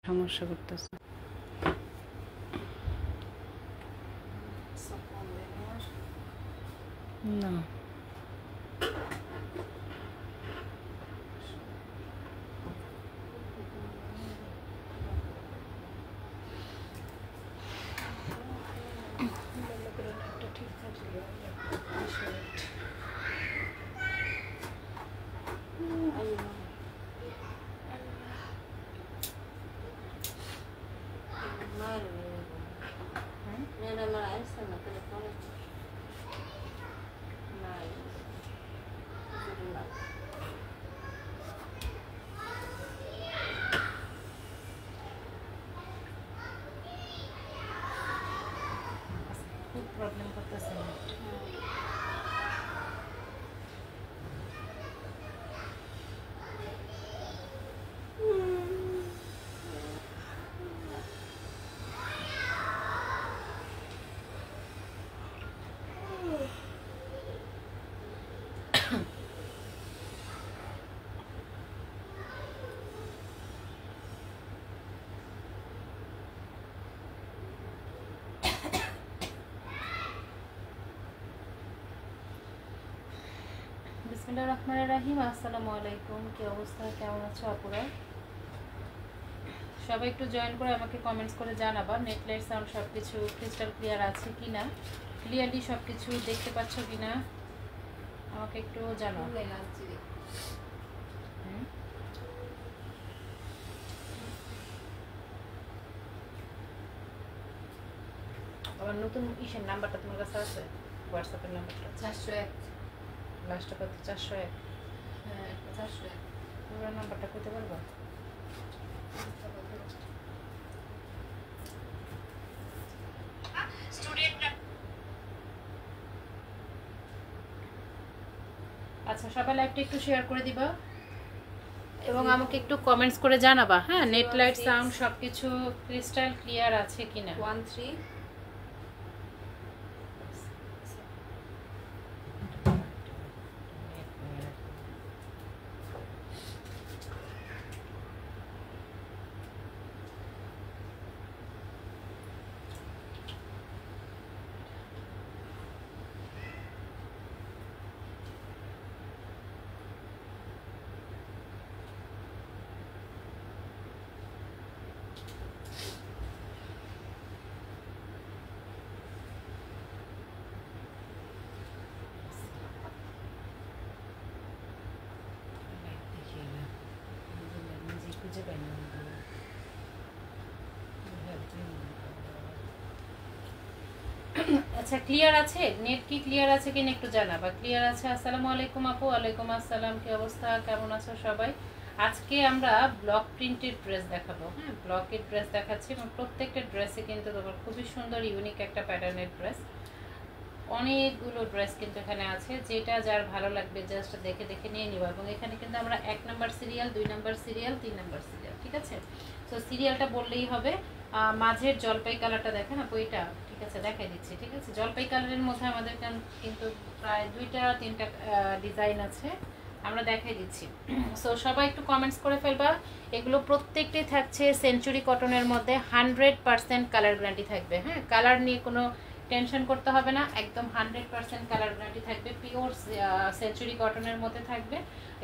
সমস্যা করতেছে না। খুব প্রবলেম করতেছে বিসমিল্লাহির রহমানির রহিম। আসসালামু আলাইকুম। কি অবস্থা, কেমন আছো আপুরা? সবাই একটু জয়েন করে আমাকে কমেন্টস করে জানাবা নেট লাইট সাউন্ড সব কিছু ক্রিস্টাল ক্লিয়ার আছে কিনা, ক্লিয়ারলি সব কিছু দেখতে পাচ্ছ কিনা আমাকে একটু জানাও। আমার নতুন ইসের নাম্বারটা তোমার কাছে আছে? হোয়াটসঅ্যাপের নাম্বারটা 401 লাস্টটা কত? 401। হ্যাঁ 401 পুরো নাম্বারটা কইতে পারবা? আচ্ছা, সবাই লাইভটা একটু শেয়ার করে দিবা এবং আমাকে একটু কমেন্টস করে জানাবা। হ্যাঁ, নেট লাইট সাউন্ড সবকিছু ক্রিস্টাল ক্লিয়ার আছে কিনা। 13 আচ্ছা, ক্লিয়ার আছে? নেট কি ক্লিয়ার আছে কিনা একটু জানাবা। ক্লিয়ার আছে? আসসালামু আলাইকুম আপু। ওয়ালাইকুম আসসালাম। কি অবস্থা, কেমন আছো সবাই? আজকে আমরা ব্লক প্রিন্টেড ড্রেস দেখাবো। হ্যাঁ, ব্লকের ড্রেস দেখাচ্ছি এবং প্রত্যেকটা ড্রেসে কিন্তু তোমার খুবই সুন্দর ইউনিক একটা প্যাটার্নের ড্রেস। অনেকগুলো ড্রেস কিন্তু এখানে আছে, যেটা যার ভালো লাগবে জাস্ট দেখে দেখে নিয়ে নিবা। এবং এখানে কিন্তু আমরা 1 number serial, 2 number serial, 3 number serial, ঠিক আছে? তো সিরিয়ালটা বললেই হবে। মাঝের জলপাই কালারটা দেখেন আপু, এটা ঠিক আছে দেখাই দিচ্ছি। ঠিক আছে, জলপাই কালারের মধ্যে আমাদের কিন্তু প্রায় 2টা-3টা ডিজাইন আছে, আমরা দেখাই দিচ্ছি। সো সবাই একটু কমেন্টস করে ফেলবা। এগুলো প্রত্যেকটাই থাকছে সেঞ্চুরি কটনের মধ্যে, 100% কালার গ্যারান্টি থাকবে। হ্যাঁ, কালার নিয়ে কোনো টেনশন করতে হবে না, একদম 100% কালার গ্যারান্টি থাকবে। পিওর সেঞ্চুরি কটনের মধ্যে থাকবে।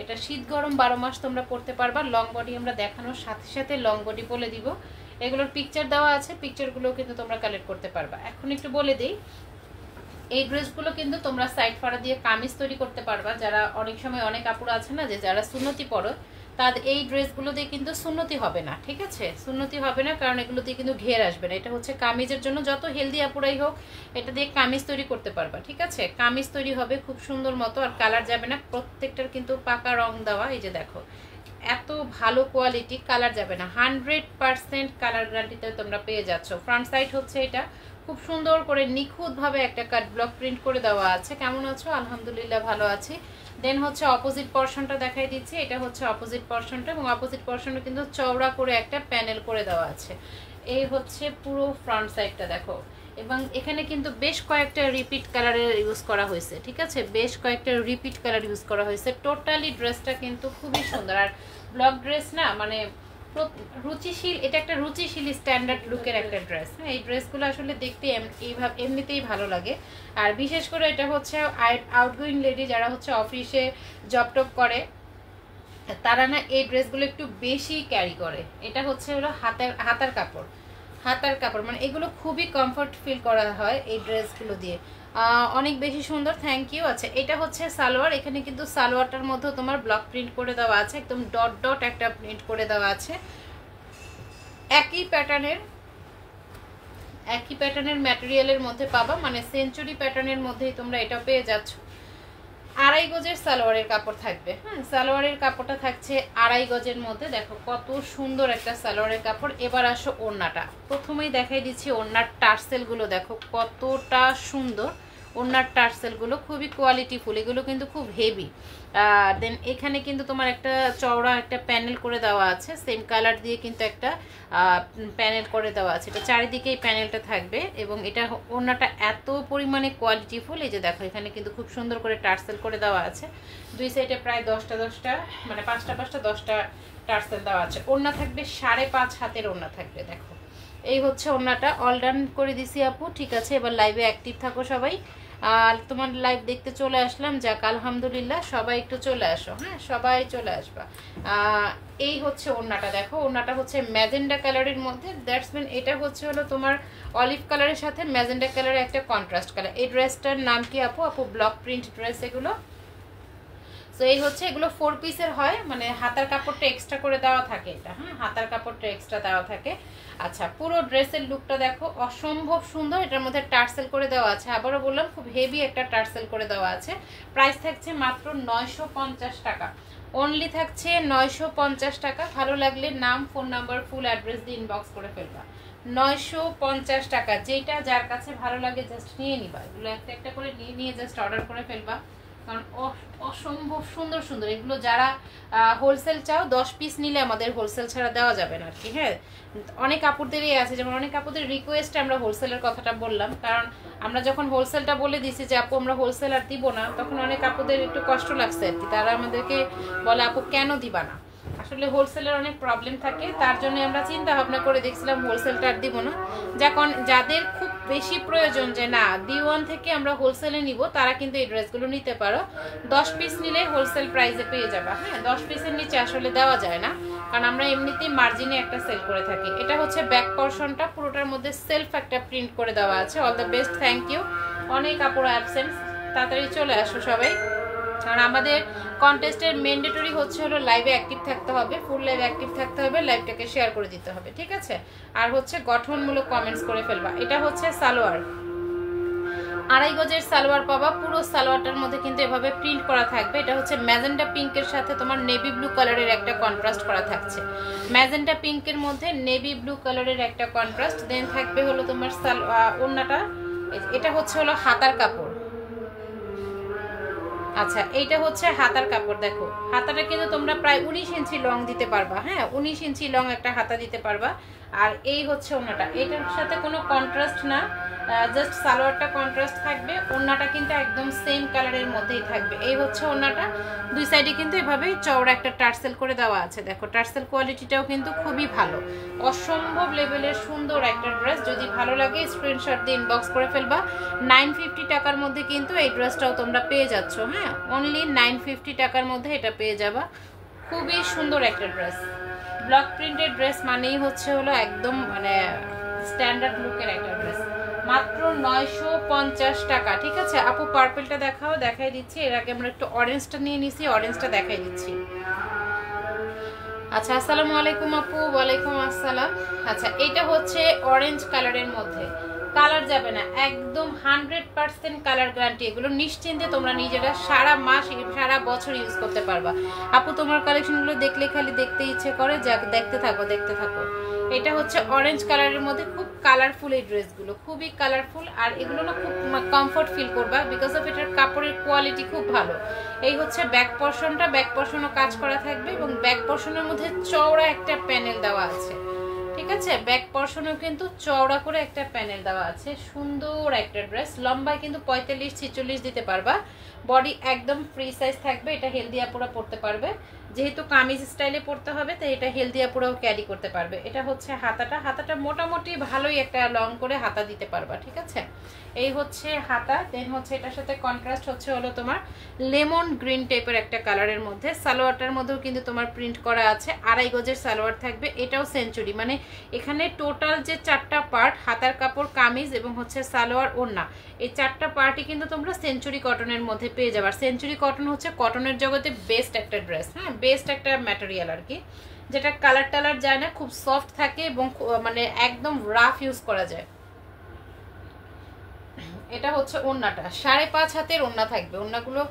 এটা শীত গরম 12 মাস তোমরা পরতে পারবা। লং বডি আমরা দেখানোর সাথে সাথে লং বডি বলে দিব। এগুলোর পিকচার দেওয়া আছে, পিকচারগুলো কিন্তু তোমরা কালেক্ট করতে পারবা। এখন একটু বলে দিই, এই ড্রেসগুলো কিন্তু তোমরা সাইড ফাড়া দিয়ে কামিজ তৈরি করতে পারবা। যারা অনেক সময় অনেক আপুরা আছে না যে যারা সুন্নতি পরো, তাদের এই ড্রেসগুলো দিয়ে কিন্তু সুন্নতি হবে না। ঠিক আছে, সুন্নতি হবে না, কারণ এগুলো দিয়ে কিন্তু ঘের আসবে না। এটা হচ্ছে কামিজের জন্য, যত হেলদি আপুরাই হোক এটা দিয়ে কামিজ তৈরি করতে পারবা। ঠিক আছে, কামিজ তৈরি হবে খুব সুন্দর মতো, আর কালার যাবে না। প্রত্যেকটার কিন্তু পাকা রং দেওয়া, এই যে দেখো এত ভালো কোয়ালিটি, কালার যাবে না। 100% কালার গ্যারান্টিতে তোমরা পেয়ে যাচ্ছ। ফ্রন্ট সাইড হচ্ছে এটা, খুব সুন্দর করে নিখুঁতভাবে একটা কাট ব্লক প্রিন্ট করে দেওয়া আছে। কেমন আছো? আলহামদুলিল্লাহ ভালো আছি। দেন হচ্ছে অপোজিট পোরশনটা দেখাই দিচ্ছি। এটা হচ্ছে অপোজিট পোরশনটা, এবং অপোজিট পোরশনে কিন্তু চওড়া করে একটা প্যানেল করে দেওয়া আছে। এই হচ্ছে পুরো ফ্রন্ট সাইডটা দেখো। এবং এখানে কিন্তু বেশ কয়েকটা রিপিট কালারের ইউজ করা হয়েছে। ঠিক আছে, বেশ কয়েকটা রিপিট কালার ইউজ করা হয়েছে। টোটালি ড্রেসটা কিন্তু খুবই সুন্দর। আর ব্লক ড্রেস না, মানে রুচিশীল, এটা একটা রুচিশীল স্ট্যান্ডার্ড লুকের একটা ড্রেস। হ্যাঁ, এই ড্রেসগুলো আসলে দেখতে এইভাবে এমনিতেই ভালো লাগে। আর বিশেষ করে এটা হচ্ছে আউটগোয়িং লেডি যারা হচ্ছে অফিসে জব টপ করে, তারা না এই ড্রেসগুলো একটু বেশি ক্যারি করে। এটা হচ্ছে হলো হাতার কাপড়, মানে এগুলো খুবই কমফর্ট ফিল করা হয় এই ড্রেসগুলো দিয়ে, অনেক বেশি সুন্দর। Thank you. আচ্ছা, এটা হচ্ছে সালোয়ার। এখানে কিন্তু সালোয়ারটার মধ্যেও তোমার ব্লক প্রিন্ট করে দেওয়া আছে, একদম ডট ডট একটা প্রিন্ট করে দেওয়া আছে। একই প্যাটার্নের ম্যাটেরিয়ালের মধ্যে পাবা, মানে সেঞ্চুরি প্যাটার্নের মধ্যেই তোমরা এটা পেয়ে যাচ্ছ। 2.5 গজের সালোয়ারের কাপড় থাকবে। হ্যাঁ, সালোয়ারের কাপড়টা থাকছে 2.5 গজের মধ্যে। দেখো কত সুন্দর একটা সালোয়ারের কাপড়। এবার আসো ওড়নাটা। প্রথমেই দেখাই দিচ্ছি ওড়নার টার্সেলগুলো, দেখো কতটা সুন্দর। ওড়নার টার্সেলগুলো খুবই কোয়ালিটিফুল, এগুলো কিন্তু খুব হেভি। দেন এখানে কিন্তু তোমার একটা চওড়া একটা প্যানেল করে দেওয়া আছে, সেম কালার দিয়ে কিন্তু একটা প্যানেল করে দেওয়া আছে। এটা চারিদিকে এই প্যানেলটা থাকবে এবং এটা ওড়নাটা এত পরিমাণে কোয়ালিটিফুল। এই যে দেখো এখানে কিন্তু খুব সুন্দর করে টার্সেল করে দেওয়া আছে। দুই সাইডে প্রায় 10টা মানে 5টা 10টা টার্সেল দেওয়া আছে। ওড়না থাকবে 5.5 হাতের ওড়না থাকবে। দেখো এই হচ্ছে ওড়নাটা। অল ডান করে দিছি আপু, ঠিক আছে। এবার লাইভে অ্যাক্টিভ থাকো সবাই। আর তোমার লাইভ দেখতে চলে আসলাম, যাক আলহামদুলিল্লাহ। সবাই একটু চলে আসো, হ্যাঁ সবাই চলে আসবা। এই হচ্ছে ওড়নাটা। দেখো ওড়নাটা হচ্ছে ম্যাজেন্ডা কালারের মধ্যে, দ্যাটস মিন এটা হচ্ছে হলো তোমার অলিভ কালারের সাথে ম্যাজেন্ডা কালারের একটা কন্ট্রাস্ট কালার। এই ড্রেসটার নাম কি আপু? ব্লক প্রিন্ট ড্রেস এগুলো। সো এই হচ্ছে, এগুলো 4 পিসের হয়, মানে হাতার কাপড়টা এক্সট্রা করে দেওয়া থাকে এটা। হ্যাঁ, হাতার কাপড়টা এক্সট্রা দেওয়া থাকে। আচ্ছা, পুরো ড্রেসের লুকটা দেখো অসম্ভব সুন্দর। এটার মধ্যে টার্সেল করে দেওয়া আছে, আবারও বললাম খুব হেভি একটা টার্সেল করে দেওয়া আছে। প্রাইস থাকছে মাত্র 950 টাকা, অনলি থাকছে 950 টাকা। ভালো লাগলে নাম, ফোন নাম্বার, ফুল অ্যাড্রেস দিয়ে ইনবক্স করে ফেলবা। 950 টাকা, যেটা যার কাছে ভালো লাগে জাস্ট নিয়ে নিবা। এগুলো একটা একটা করে নিয়ে জাস্ট অর্ডার করে ফেলবা, কারণ অসম্ভব সুন্দর সুন্দর এগুলো। যারা হোলসেল চাও 10 পিস নিলে আমাদের হোলসেল ছাড়া দেওয়া যাবে না আর কি। হ্যাঁ, অনেক কাপড়দেরই আছে, যেমন অনেক কাপড়দের রিকোয়েস্টে আমরা হোলসেলের কথাটা বললাম, কারণ আমরা যখন হোলসেলটা বলে দিছি যে আপু আমরা হোলসেল আর দিব না, তখন অনেক কাপড়দের একটু কষ্ট লাগছে আর কি। তারা আমাদেরকে বলে আপু কেন দিবা না। আসলে হোলসেলের অনেক প্রবলেম থাকে, তার জন্য আমরা চিন্তা ভাবনা করে দেখছিলাম হোলসেলটা আর দিব না। যখন যাদের খুব বেশি প্রয়োজন যে না D1 থেকে আমরা হোলসেলে নিব, তারা কিন্তু এই ড্রেসগুলো নিতে পারো। 10 পিস নিলে হোলসেল প্রাইসে পেয়ে যাবা। হ্যাঁ, 10 পিসের নিচে আসলে দেওয়া যায় না, কারণ আমরা এমনিতেই মার্জিনে একটা সেল করে থাকি। এটা হচ্ছে ব্যাক পোরশনটা, পুরোটার মধ্যে সেলফ একটা প্রিন্ট করে দেওয়া আছে। All the best, thank you. অনেক কাপড় অ্যাবসেন্স, তাড়াতাড়ি চলে আসো সবাই, কারণ আমাদের কন্টেস্টের ম্যান্ডেটরি হচ্ছে হলো লাইভে অ্যাক্টিভ থাকতে হবে, ফুল লাইভে অ্যাক্টিভ থাকতে হবে, লাইভটাকে শেয়ার করে দিতে হবে, ঠিক আছে। আর হচ্ছে গঠনমূলক কমেন্টস করে ফেলবা। এটা হচ্ছে সালোয়ার, 2.5 গজের সালোয়ার পাবা। পুরো সালোয়ারটার মধ্যে কিন্তু এভাবে প্রিন্ট করা থাকবে। এটা হচ্ছে ম্যাজেন্টা পিঙ্কের সাথে তোমার নেভি ব্লু কালারের একটা কন্ট্রাস্ট করা থাকছে। ম্যাজেন্টা পিঙ্কের মধ্যে নেভি ব্লু কালারের একটা কন্ট্রাস্ট। দেন থাকবে হলো তোমার ওড়নাটা, এটা হচ্ছে হলো হাতার কাপড়। আচ্ছা, এইটা হচ্ছে হাতার কাপড়। দেখো হাতাটা কিন্তু তোমরা প্রায় 19 ইঞ্চি লং দিতে পারবা। হ্যাঁ, 19 ইঞ্চি লং একটা হাতা দিতে পারবা। আর এই হচ্ছে ওড়নাটা, এটার সাথে কোনো কন্ট্রাস্ট না, জাস্ট সালোয়ারটা কন্ট্রাস্ট থাকবে। ওড়নাটা কিন্তু একদম সেম কালারের মধ্যেই থাকবে। এই হচ্ছে ওড়নাটা, দুই সাইডে কিন্তু এভাবে চওড়া একটা টার্সেল করে দেওয়া আছে। দেখো টার্সেল কোয়ালিটিটাও কিন্তু খুবই ভালো, অসম্ভব লেভেলের সুন্দর একটা ড্রেস। যদি ভালো লাগে স্ক্রিনশট দিয়ে ইনবক্স করে ফেলবা। 950 টাকার মধ্যে কিন্তু এই ড্রেসটাও তোমরা পেয়ে যাচ্ছ। হ্যাঁ, অনলি 950 টাকার মধ্যে এটা পেয়ে যাবা। খুবই সুন্দর একটা ড্রেস। ব্লক প্রিন্টেড ড্রেস মানেই হচ্ছে হলো একদম মানে স্ট্যান্ডার্ড লুকের একটা ড্রেস। মাত্র 950 টাকা, ঠিক আছে। আপু পার্পলটা দেখাও, দেখাই দিচ্ছি। এর আগে আমরা একটু অরেঞ্জটা নিয়ে নিছি, অরেঞ্জটা দেখাই দিচ্ছি। আচ্ছা, আসসালামু আলাইকুম আপু। ওয়ালাইকুম আসসালাম। আচ্ছা, এটা হচ্ছে অরেঞ্জ কালারের মধ্যে, কালার যাবে না, একদম 100% কালার গ্যারান্টি। এগুলো নিশ্চিন্তে তোমরা নিজেরা সারা মাস সারা বছর ইউজ করতে পারবা। আপু তোমার কালেকশনগুলো দেখলে খালি দেখতে ইচ্ছে করে, যাক দেখতে থাকো দেখতে থাকো। এটা হচ্ছে অরেঞ্জ কালারের মধ্যে, খুব কালারফুল এই ড্রেসগুলো, খুবই কালারফুল। আর এগুলো না খুব কমফোর্ট ফিল করবা, বিকজ অফ এটার কাপড়ের কোয়ালিটি খুব ভালো। এই হচ্ছে ব্যাক পোরশনটা, ব্যাক পোরশনও কাজ করা থাকবে এবং ব্যাক পোরশনের মধ্যে চওড়া একটা প্যানেল দেওয়া আছে, ঠিক আছে। ব্যাক পোরশনেও কিন্তু চওড়া করে একটা প্যানেল দেওয়া আছে। সুন্দর একটা ড্রেস, লম্বায় কিন্তু 45-46 দিতে পারবা। বডি একদম ফ্রি সাইজ থাকবে, এটা হেলদি আপুরা পড়তে পারবে। যেহেতু কামিজ স্টাইলে পরতে হবে তাই এটা হেলদি আপুরাও ক্যারি করতে পারবে। এটা হচ্ছে হাতাটা মোটামুটি ভালোই একটা লং করে হাতা দিতে পারবা, ঠিক আছে। এই হচ্ছে হাতা। দেন হচ্ছে এটার সাথে কন্ট্রাস্ট হচ্ছে হলো তোমার লেমন গ্রিন টাইপের একটা কালারের মধ্যে। সালোয়ারটার মধ্যেও কিন্তু তোমার প্রিন্ট করা আছে, 2.5 গজের সালোয়ার থাকবে। এটাও সেঞ্চুরি, মানে এখানে টোটাল যে 4টা পার্ট, হাতার কাপড়, কামিজ এবং হচ্ছে সালোয়ার, ওড়না, এই 4টা পার্টই কিন্তু তোমরা সেঞ্চুরি কটনের মধ্যে পেয়ে যাবে। আর সেঞ্চুরি কটন হচ্ছে কটনের জগতে বেস্ট একটা ড্রেস, হ্যাঁ, বেস্ট একটা ম্যাটেরিয়াল আর কি, যেটা কালার টালার যায় না, খুব সফট থাকে এবং মানে একদম রাফ ইউজ করা যায়। এটা হচ্ছে ওড়নাটা, 5.5 হাতের ওড়না থাকবে। ওড়নাগুলো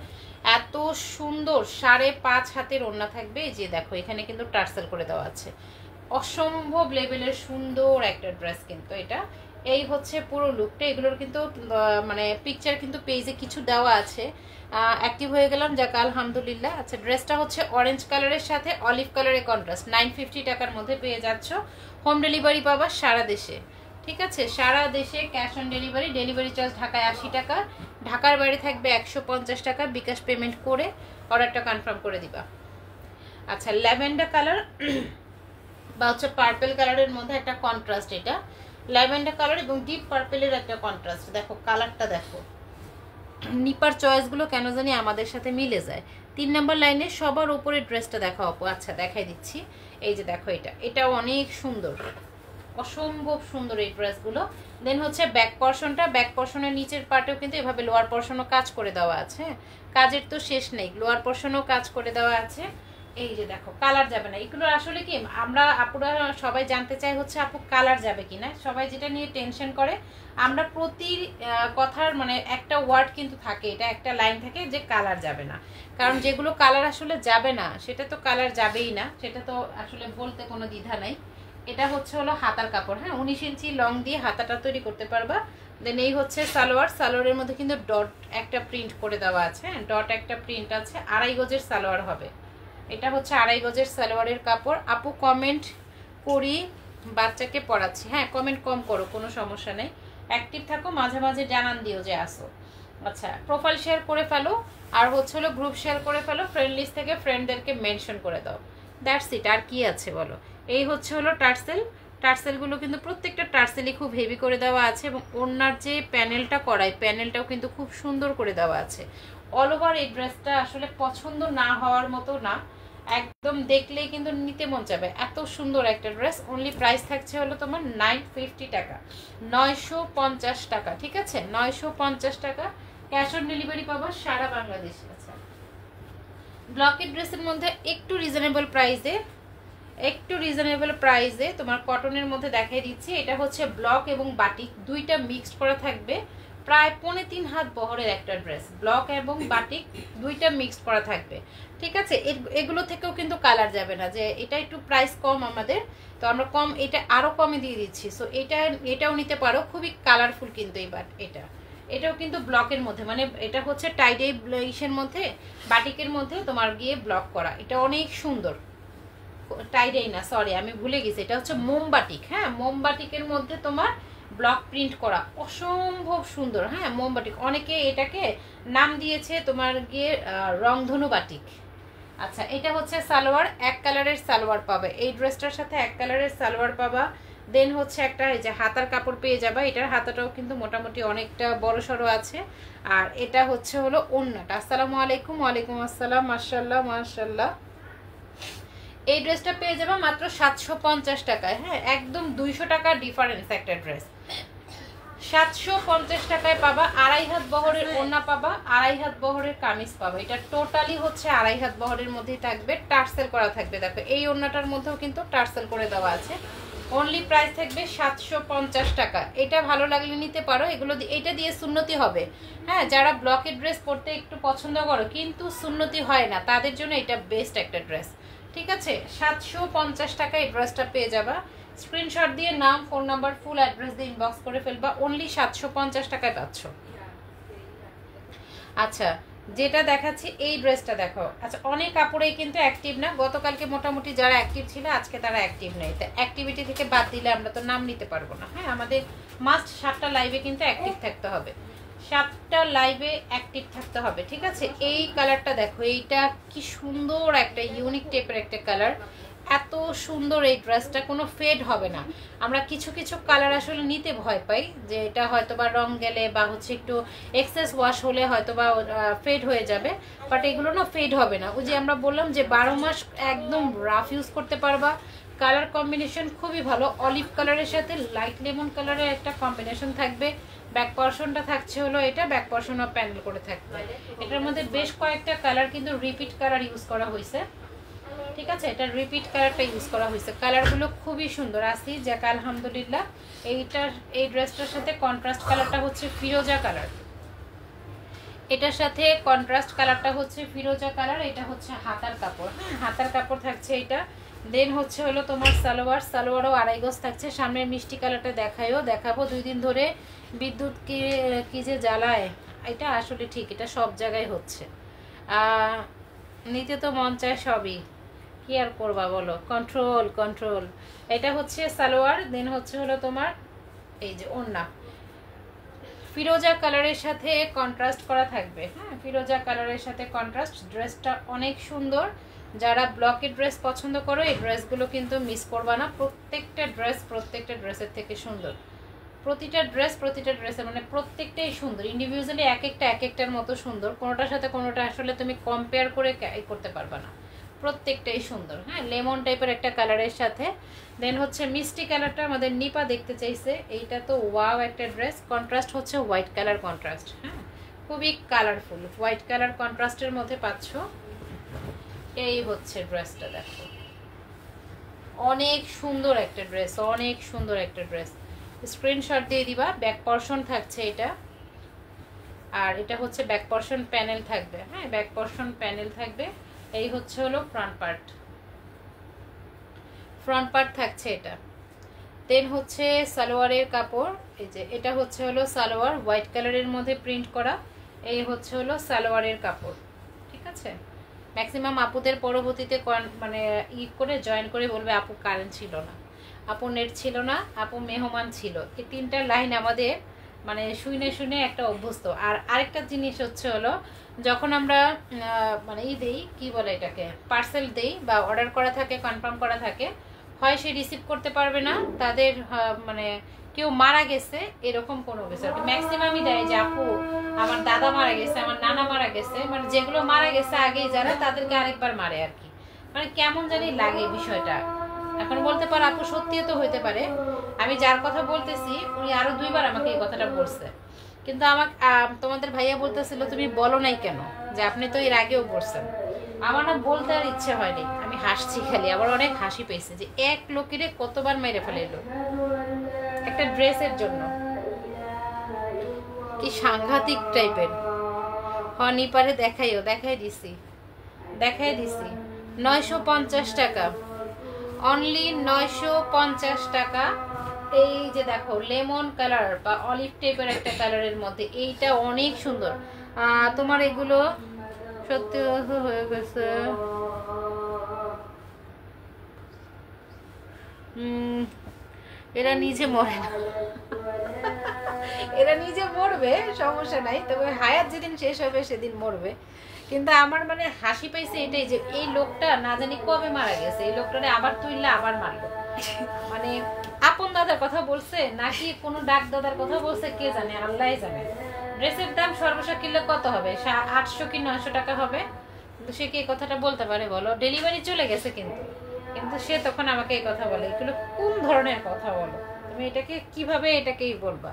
এত সুন্দর, 5.5 হাতের ওড়না থাকবে। এই যে দেখো এখানে কিন্তু টার্সেল করে দেওয়া আছে, অসম্ভব লেভেলের সুন্দর একটা ড্রেস কিন্তু এটা। এই হচ্ছে পুরো লুকটা। এগুলোর কিন্তু মানে পিকচার কিন্তু পেজে কিছু দেওয়া আছে, অ্যাক্টিভ হয়ে গেলাম, যাক আলহামদুলিল্লাহ। আচ্ছা, ড্রেসটা হচ্ছে অরেঞ্জ কালারের সাথে অলিভ কালারের কন্ট্রাস্ট, 950 টাকার মধ্যে পেয়ে যাচ্ছ। হোম ডেলিভারি পাবা সারা দেশে, ঠিক আছে, সারা দেশে cash on delivery. Delivery charge ঢাকায় 80 টাকা, ঢাকার বাইরে থাকবে 150 টাকা। বিকাশ পেমেন্ট করে অর্ডারটা কনফার্ম করে দিবা। আচ্ছা, ল্যাভেন্ডার কালার বা হচ্ছে পার্পল কালারের মধ্যে একটা কন্ট্রাস্ট, এটা ল্যাভেন্ডার কালার এবং ডিপ পার্পলের একটা কন্ট্রাস্ট। দেখো কালারটা, দেখো নিপার চয়েসগুলো কেন জানি আমাদের সাথে মিলে যায়। 3 নাম্বার লাইনে সবার উপরে ড্রেসটা দেখো আপু। আচ্ছা দেখাই দিচ্ছি, এই যে দেখো এটাও অনেক সুন্দর, অসম্ভব সুন্দর এই ড্রেসগুলো। দেন হচ্ছে ব্যাক পর্শনটা, ব্যাক পর্শনের নিচের পার্টেও কিন্তু এভাবে লোয়ার পর্শনও কাজ করে দেওয়া আছে, কাজের তো শেষ নেই, লোয়ার পর্শনও কাজ করে দেওয়া আছে। এই যে দেখো কালার যাবে না। এগুলো আসলে কি আমরা আপুরা সবাই জানতে চাই হচ্ছে আপু কালার যাবে কিনা, সবাই যেটা নিয়ে টেনশন করে। আমরা প্রতি কথার মানে একটা ওয়ার্ড কিন্তু থাকে, এটা একটা লাইন থাকে যে কালার যাবে না, কারণ যেগুলো কালার আসলে যাবে না সেটা তো কালার যাবেই না, সেটা তো আসলে বলতে কোনো দ্বিধা নাই। এটা হচ্ছে হলো হাতার কাপড়, হ্যাঁ, 19 ইঞ্চি লং দিয়ে হাতাটা তৈরি করতে পারবা। দেন এই হচ্ছে সালোয়ার, সালোয়ারের মধ্যে কিন্তু ডট একটা প্রিন্ট করে দেওয়া আছে, হ্যাঁ, ডট একটা প্রিন্ট আছে। 2.5 গজের সালোয়ার হবে, এটা হচ্ছে 2.5 গজের সালোয়ারের কাপড়। আপু কমেন্ট করি, বাচ্চাকে পড়াচ্ছি, হ্যাঁ কমেন্ট কম করো, কোনো সমস্যা নেই, অ্যাক্টিভ থাকো, মাঝে মাঝে জানান দিও যে আসো। আচ্ছা, প্রোফাইল শেয়ার করে ফেলো, আর হচ্ছে হলো গ্রুপ শেয়ার করে ফেলো, ফ্রেন্ড লিস্ট থেকে ফ্রেন্ডদেরকে মেনশন করে দাও, দ্যাটস ইট। আর কি আছে বলো। এই হচ্ছে হলো টার্সেল, টার্সেলগুলো কিন্তু প্রত্যেকটা টার্সেলই খুব হেভি করে দেওয়া আছে এবং ওনার যে প্যানেলটা করায় প্যানেলটাও কিন্তু খুব সুন্দর করে দেওয়া আছে। অল ওভার এই ড্রেসটা আসলে পছন্দ না হওয়ার মতো না, একদম দেখলেই কিন্তু নিতে মন যাবে, এত সুন্দর একটা ড্রেস। অনলি প্রাইস থাকছে হলো তোমার 950 টাকা, 950 টাকা, ঠিক আছে, 950 টাকা। ক্যাশ অন ডেলিভারি পাবো সারা বাংলাদেশে। আচ্ছা, ব্লকের ড্রেসের মধ্যে একটু রিজনেবল প্রাইসে তোমার কটনের মধ্যে দেখাই দিচ্ছি। এটা হচ্ছে ব্লক এবং বাটিক দুইটা মিক্সড করা থাকবে, প্রায় 3.5 হাত বহরের একটা ড্রেস, ব্লক এবং বাটিক দুইটা মিক্সড করা থাকবে, ঠিক আছে। এগুলো থেকেও কিন্তু কালার যাবে না, যে এটা একটু প্রাইস কম আমাদের, তো আমরা কম, এটা আরো কমে দিয়ে দিচ্ছি। সো এটাও নিতে পারো, খুবই কালারফুল কিন্তু এই এটাও কিন্তু ব্লকের মধ্যে, মানে এটা হচ্ছে টাইডে ইসের মধ্যে, বাটিকের মধ্যে তোমার গিয়ে ব্লক করা, এটা অনেক সুন্দর। টাইডাই না, সরি আমি ভুলে গেছি, এটা হচ্ছে মোমবাটিক, হ্যাঁ, মোমবাটিকের মধ্যে তোমার ব্লক প্রিন্ট করা, অসম্ভব সুন্দর, হ্যাঁ, মোমবাটিক। অনেকে এটাকে নাম দিয়েছে তোমার গিয়ে রংধনু বাটিক। আচ্ছা, এটা হচ্ছে সালোয়ার, এক কালারের সালোয়ার পাবে এই ড্রেসটার সাথে, এক কালারের সালোয়ার পাবা। দেন হচ্ছে একটা এই যে হাতার কাপড় পেয়ে যাবা, এটার হাতাটাও কিন্তু মোটামুটি অনেকটা বড় সড়ো আছে। আর এটা হচ্ছে হলো ওড়নাটা। আসসালামু আলাইকুম। ওয়ালাইকুম আসসালাম। মাশাআল্লাহ মাশাআল্লাহ। এই ড্রেসটা পেয়ে যাবা মাত্র 750 টাকায়, হ্যাঁ, একদম 200 টাকার ডিফারেন্স একটা ড্রেস। 750 টাকায় পাবা, 2.5 হাত বহরের ওড়না পাবা, 2.5 হাত বহরের কামিজ পাবা। এটা টোটালি হচ্ছে 2.5 হাত বহরের মধ্যেই থাকবে, টার্সেল করা থাকবে। দেখো এই ওড়নাটার মধ্যেও কিন্তু টার্সেল করে দেওয়া আছে। অনলি প্রাইস থাকবে 750 টাকা। এটা ভালো লাগলে নিতে পারো, এগুলো এটা দিয়ে সুন্নতি হবে, হ্যাঁ, যারা ব্লকের ড্রেস পরতে একটু পছন্দ করো কিন্তু সুন্নতি হয় না তাদের জন্য এটা বেস্ট একটা ড্রেস, ঠিক আছে। 750 টাকা এই ড্রেসটা পেয়ে যাবা। স্ক্রিনশট দিয়ে নাম, ফোন নাম্বার, ফুল অ্যাড্রেস দিয়ে ইনবক্স করে ফেলবা, অনলি 750 টাকায় পাচ্ছ। আচ্ছা, যেটা দেখাচ্ছি এই ড্রেসটা দেখো। আচ্ছা, অনেক কাপড়েই কিন্তু অ্যাক্টিভ না, গতকালকে মোটামুটি যারা অ্যাক্টিভ ছিল আজকে তারা অ্যাক্টিভ নেই, তো অ্যাক্টিভিটি থেকে বাদ দিলে আমরা তো নাম নিতে পারবো না, হ্যাঁ, আমাদের মাস্ট 7টা লাইভে কিন্তু অ্যাক্টিভ থাকতে হবে। 7টা লাইভে অ্যাক্টিভ থাকতে হবে, ঠিক আছে? এই কালারটা দেখো, এইটা কি সুন্দর একটা ইউনিক টাইপের একটা কালার, এত সুন্দর এই ড্রেসটা, কোনো ফেড হবে না। আমরা কিছু কিছু কালার আসলে নিতে ভয় পাই যে এটা হয়তো বা রং গেলে বা হচ্ছে একটু এক্সেস ওয়াশ হলে হয়তো বা ফেড হয়ে যাবে, বাট এগুলো না ফেড হবে না। ওই যে আমরা বললাম যে 12 মাস একদম রাফ ইউজ করতে পারবা। কালার কম্বিনেশন খুবই ভালো, অলিভ কালারের সাথে লাইট লেমন কালারের একটা কম্বিনেশন থাকবে। ব্যাক পর্শনটা থাকছে হলো এটা, ব্যাক পর্শনও প্যানেল করে থাকবে। এটার মধ্যে বেশ কয়েকটা কালার কিন্তু রিপিট কালার ইউজ করা হয়েছে, ঠিক আছে? এটা রিপিট কালারটা ইউজ করা হয়েছে। কালারগুলো খুবই সুন্দর। আসি যাক আলহামদুলিল্লাহ। এই ড্রেসটার সাথে কন্ট্রাস্ট কালারটা হচ্ছে ফিরোজা কালার, এটার সাথে কন্ট্রাস্ট কালারটা হচ্ছে ফিরোজা কালার। এটা হচ্ছে হাতার কাপড়, হ্যাঁ হাতার কাপড় থাকছে এটা। দেন হচ্ছে হলো তোমার সালোয়ারও 2.5 গজ থাকছে। সামনের মিষ্টি কালারটা দেখাবো 2 দিন ধরে বিদ্যুৎ কি যে জ্বালায়, এটা আসলে ঠিক, এটা সব জায়গায় হচ্ছে। নিতে তো মন চায় সবই, কি আর করবা বলো, কন্ট্রোল। এটা হচ্ছে সালোয়ার, দেন হচ্ছে হলো তোমার এই যে ওড়না ফিরোজা কালারের সাথে কন্ট্রাস্ট করা থাকবে, হ্যাঁ ফিরোজা কালারের সাথে কন্ট্রাস্ট। ড্রেসটা অনেক সুন্দর। যারা ব্লকের ড্রেস পছন্দ করো এই ড্রেসগুলো কিন্তু মিস করবা না। প্রত্যেকটা ড্রেসের থেকে সুন্দর। প্রতিটা ড্রেসের মানে প্রত্যেকটাই সুন্দর, ইন্ডিভিজুয়ালি এক একটার মতো সুন্দর। কোনোটার সাথে কোনোটা আসলে তুমি কম্পেয়ার করে করতে পারবা না, প্রত্যেকটাই সুন্দর। হ্যাঁ লেমন টাইপের একটা কালারের সাথে। দেন হচ্ছে মিষ্টি কালারটা আমাদের নিপা দেখতে চাইছে, এইটা তো ওয়াও একটা ড্রেস। কন্ট্রাস্ট হচ্ছে হোয়াইট কালার কন্ট্রাস্ট, হ্যাঁ খুবই কালারফুল হোয়াইট কালার কন্ট্রাস্টের মধ্যে পাচ্ছ। এই হচ্ছে ড্রেসটা, দেখো অনেক সুন্দর একটা ড্রেস, স্ক্রিনশট দিয়ে দিবা। ব্যাক পর্শন থাকছে এটা, আর এটা হচ্ছে ব্যাক পর্শন প্যানেল থাকবে, হ্যাঁ ব্যাক পর্শন প্যানেল থাকবে। এই হচ্ছে হলো ফ্রন্ট পার্ট থাকছে এটা। দেন হচ্ছে সালোয়ারের কাপড়, এই যে এটা হচ্ছে হলো সালোয়ার হোয়াইট কালারের মধ্যে প্রিন্ট করা। এই হচ্ছে হলো সালোয়ারের কাপড়, ঠিক আছে? ম্যাক্সিমাম আপুদের পরবর্তীতে মানে করে জয়েন করে বলবে আপু কারেন্ট ছিল না, আপু নেট ছিল না, আপু মেহমান ছিল। এই 3টা লাইন আমাদের মানে শুনে একটা অভ্যস্ত। আর আরেকটা জিনিস হচ্ছে হলো যখন আমরা মানে দেই কি বলে এটাকে, পার্সেল দেই বা অর্ডার করা থাকে, কনফার্ম করা থাকে, হয় সে রিসিভ করতে পারবে না, তাদের মানে কেউ মারা গেছে এরকম কোনো বিষয় ম্যাক্সিমামই দেয় যে আপু আমার দাদা মারা গেছে, আমার নানা মারা গেছে, মানে যেগুলো মারা গেছে আগেই যারা তাদেরকে আরেকবার মারে আর কি। মানে কেমন জানি লাগে বিষয়টা। এখন বলতে পারো আপু সত্যিও তো হইতে পারে, আমি যার কথা বলতেছি উনি আরো 2বার আমাকে এই কথাটা বলছে, কিন্তু আমাকে তোমাদের ভাইয়া বলতেছিল তুমি বলো নাই কেন, যে আপনি তো এর আগেও বলছেন। আমার না বলতে আর ইচ্ছে হয়নি, আমি হাসছি খালি, আবার অনেক হাসি পেয়েছে যে এক লোকেরে কতবার মেরে ফেলেলো একটা ড্রেসের জন্য, কি সাংঘাতিক টাইপের। নিপারে দেখাই দিছি 950 টাকা, অনলি 950 টাকা। এই যে দেখো লেমন কালার বা অলিভ টাইপের একটা কালারের মধ্যে, এইটা অনেক সুন্দর। তোমার এগুলো সত্যি হয়ে গেছে, এরা নিজে মরে না, এরা নিজে মরবে সমস্যা নাই, তবে হায়াত যেদিন শেষ হবে সেদিন মরবে। কিন্তু আমার মানে হাসি পাইছে এটাই যে এই লোকটা না জানি কবে মারা গেছে, এই লোকটারে আবার তুইলে আবার মারলো। মানে আপন দাদার কথা বলছে নাকি কোনো ডাক দাদার কথা বলছে কে জানে, আল্লাহই জানে। ড্রেসের দাম সর্বশেষ কিনলে কত হবে, 800 কি 900 টাকা হবে। কিন্তু সে কি এই কথাটা বলতে পারে বলো? ডেলিভারি চলে গেছে কিন্তু সে তখন আমাকে এই কথা বলে। এগুলো কোন ধরনের কথা বলো তুমি? এটাকেই বলবা?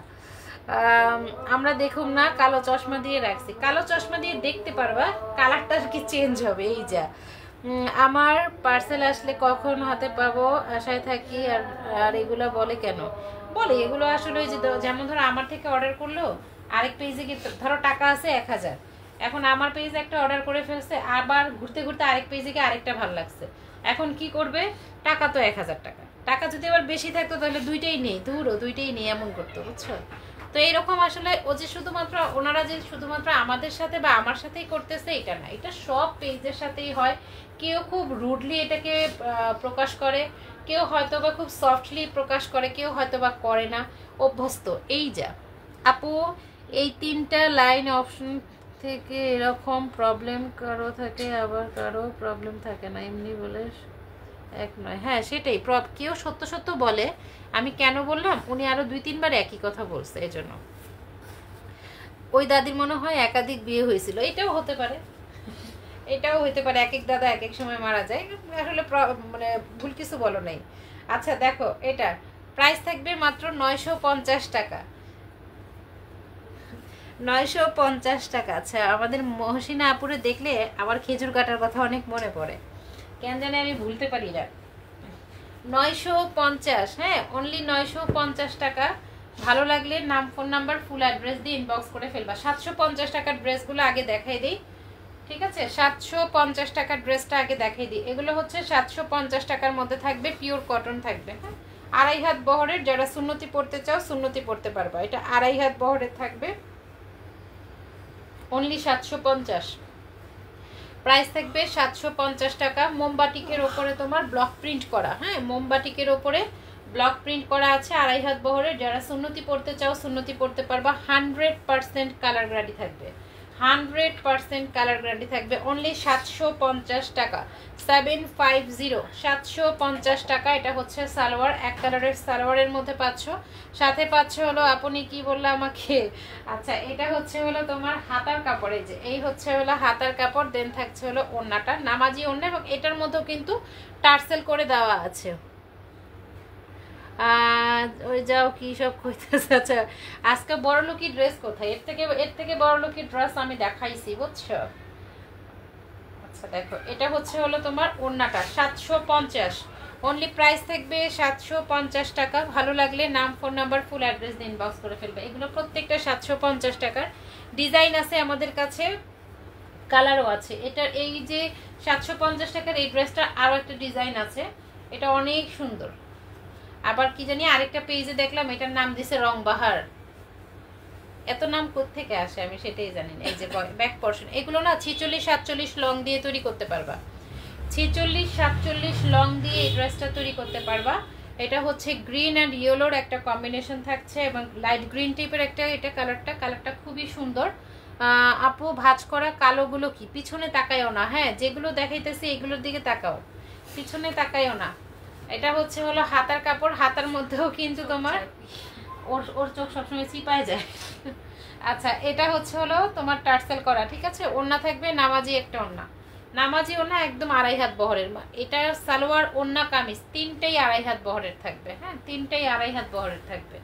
আমরা দেখুন না, কালো চশমা দিয়ে রাখছি, কালো চশমা দিয়ে দেখতে পারবা, কালারটা কি চেঞ্জ হবে। এই যা আমার পার্সেল আসলে কখন হাতে পাবো আশায় থাকি। আর এগুলো বলে কেন বলে? এগুলো আসলে ওই যে যেমন ধরো আমার থেকে অর্ডার করলো, আরেক পেজে কি ধরো টাকা আছে 1000, এখন আমার পেজে একটা অর্ডার করে ফেলছে, আবার ঘুরতে ঘুরতে আরেক পেজে গিয়ে আরেকটা ভালো লাগছে, এখন কি করবে? টাকা তো 1000 টাকা, টাকা যদি আবার বেশি থাকতো তাহলে দুইটাই নেই এমন করতো, বুঝছো? তো এইরকম আসলে ও যে ওনারা যে শুধুমাত্র আমাদের সাথে বা আমার সাথেই করতেছে এটা না, এটা সব পেজের সাথেই হয়। কেউ খুব রুডলি এটাকে প্রকাশ করে, কেউ হয়তো বা খুব সফটলি প্রকাশ করে, কেউ হয়তো বা করে না, অভ্যস্ত। এই যা আপু এই 3টা লাইন অপশন থেকে এরকম প্রবলেম কারো থাকে, আবার কারো প্রবলেম থাকে না, এমনি বলে এক নয়। হ্যাঁ সেটাই, কেউ সত্য সত্য বলে। আমি কেন বললাম, উনি আরো 2-3 বার একই কথা বলছে, এজন্য। ওই দাদির মনে হয় একাধিক বিয়ে হয়েছিল, এটাও হতে পারে, এটাও হতে পারে। এক এক দাদা এক এক সময় মারা যায়, আসলে মানে ভুল কিছু বলো নাই। আচ্ছা দেখো, এটা প্রাইস থাকবে মাত্র 950 টাকা। 950 টাকা। আচ্ছা, আমাদের মহসিনা আপুরে দেখলে আমার খেজুর কাটার কথা অনেক মনে পড়ে, কেন জানি আমি ভুলতে পারি না। 950, হ্যাঁ অনলি 950 টাকা। ভালো লাগলে নাম, ফোন নাম্বার, ফুল অ্যাড্রেস দিয়ে ইনবক্স করে ফেলবা। 750 টাকার ড্রেসগুলো আগে দেখাই দিই, ঠিক আছে? 750 টাকার ড্রেসটা আগে দেখাই দিই। এগুলো হচ্ছে 750 টাকার মধ্যে থাকবে, পিওর কটন থাকবে, হ্যাঁ 2.5 হাত বহরের। যারা সুন্নতি পড়তে চাও সুন্নতি পড়তে পারবা। এটা 2.5 হাত বহরের থাকবে, অনলি 750। প্রাইস থাকবে 750 টাকা। মোমবাটিকের ওপরে তোমার ব্লক প্রিন্ট করা, হ্যাঁ মোমবাটিকের ওপরে ব্লক প্রিন্ট করা আছে, 2.5 হাত বহরের। যারা সুন্নতি পড়তে চাও সুন্নতি পড়তে পারবা। 100% কালার গ্যারান্টি থাকবে, 100% কালার গ্যারান্টি থাকবে। অনলি 750 টাকা, 750, 750 টাকা। এটা হচ্ছে সালোয়ার, এক কালারের সালোয়ারের মধ্যে পাচ্ছ, সাথে পাচ্ছ হলো, আপনি কি বললে আমাকে, আচ্ছা এটা হচ্ছে হলো তোমার হাতার কাপড়। এই যে এই হচ্ছে হলো হাতার কাপড়, দেন থাকছে হলো ওড়নাটা, নামাজি ওড়না, এবং এটার মধ্যেও কিন্তু টার্সেল করে দেওয়া আছে। ওই যাও কি সব কইতেছে। আচ্ছা আজকে বড়লোকি ড্রেস কোথায়, এর থেকে বড়লোকি ড্রেস আমি দেখাইছি, বুঝছো? আচ্ছা দেখো, এটা হচ্ছে হলো তোমার ওড়নাটা, 750, অনলি প্রাইস থাকবে 750 টাকা। ভালো লাগলে নাম, ফোন নাম্বার, ফুল অ্যাড্রেস দিয়ে ইনবক্স করে ফেলবে। এগুলো প্রত্যেকটা 750 টাকার। ডিজাইন আছে আমাদের কাছে, কালারও আছে। এটা এই যে 750 টাকার এই ড্রেসটা আরও একটা ডিজাইন আছে, এটা অনেক সুন্দর। আবার কি জানি আরেকটা পেজে দেখলাম এটার নাম দিছে রংবাহার, এত নাম কোত্থেকে আসে আমি সেটাই জানি না। এই যে ব্যাক পোরশন, এগুলো না 46-47 লং দিয়ে তৈরি করতে পারবা, 46-47 লং দিয়ে এই ড্রেসটা তৈরি করতে পারবা। এটা হচ্ছে গ্রিন অ্যান্ড ইয়েলোর একটা কম্বিনেশন থাকছে, এবং লাইট গ্রিন টাইপের একটা, এটা কালারটা খুবই সুন্দর। আপু ভাঁজ করা কালোগুলো কি, পিছনে তাকাইও না, হ্যাঁ যেগুলো দেখাইতেছি এগুলোর দিকে তাকাও, পিছনে তাকাইও না। এটা হচ্ছে হলো হাতার কাপড়, হাতার মধ্যেও কিন্তু তোমার ওর চোখ সবসময় চিপায় যায়। আচ্ছা এটা হচ্ছে হলো তোমার টার্সেল করা, ঠিক আছে? ওড়না থাকবে নামাজি একটা ওড়না, নামাজি ওড়না একদম 2.5 হাত বহরের। এটা সালোয়ার, ওড়না, কামিজ তিনটেই 2.5 হাত বহরের থাকবে, হ্যাঁ তিনটেই 2.5 হাত বহরের থাকবে।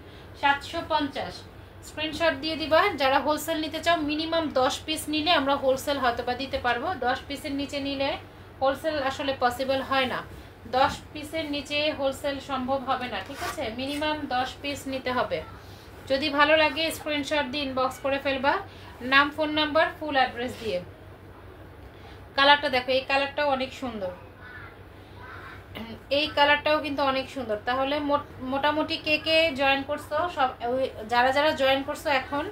750, স্ক্রিনশট দিয়ে দিবা। যারা হোলসেল নিতে চাও, মিনিমাম 10 পিস নিলে আমরা হোলসেল হয়তো বা দিতে পারবো, 10 পিসের নিচে নিলে হোলসেল আসলে পসিবল হয় না, 10 পিসের নিচে হোলসেল সম্ভব হবে না, ঠিক আছে? মিনিমাম 10 পিস নিতে হবে। যদি ভালো লাগে স্ক্রিনশট দিয়ে ইনবক্স করে ফেলবা, নাম, ফোন নাম্বার, ফুল অ্যাড্রেস দিয়ে। কালারটা দেখো, এই কালারটাও অনেক সুন্দর, এই কালারটাও কিন্তু অনেক সুন্দর। তাহলে মোটামুটি কে কে জয়েন করছো, সব যারা জয়েন করছো এখন,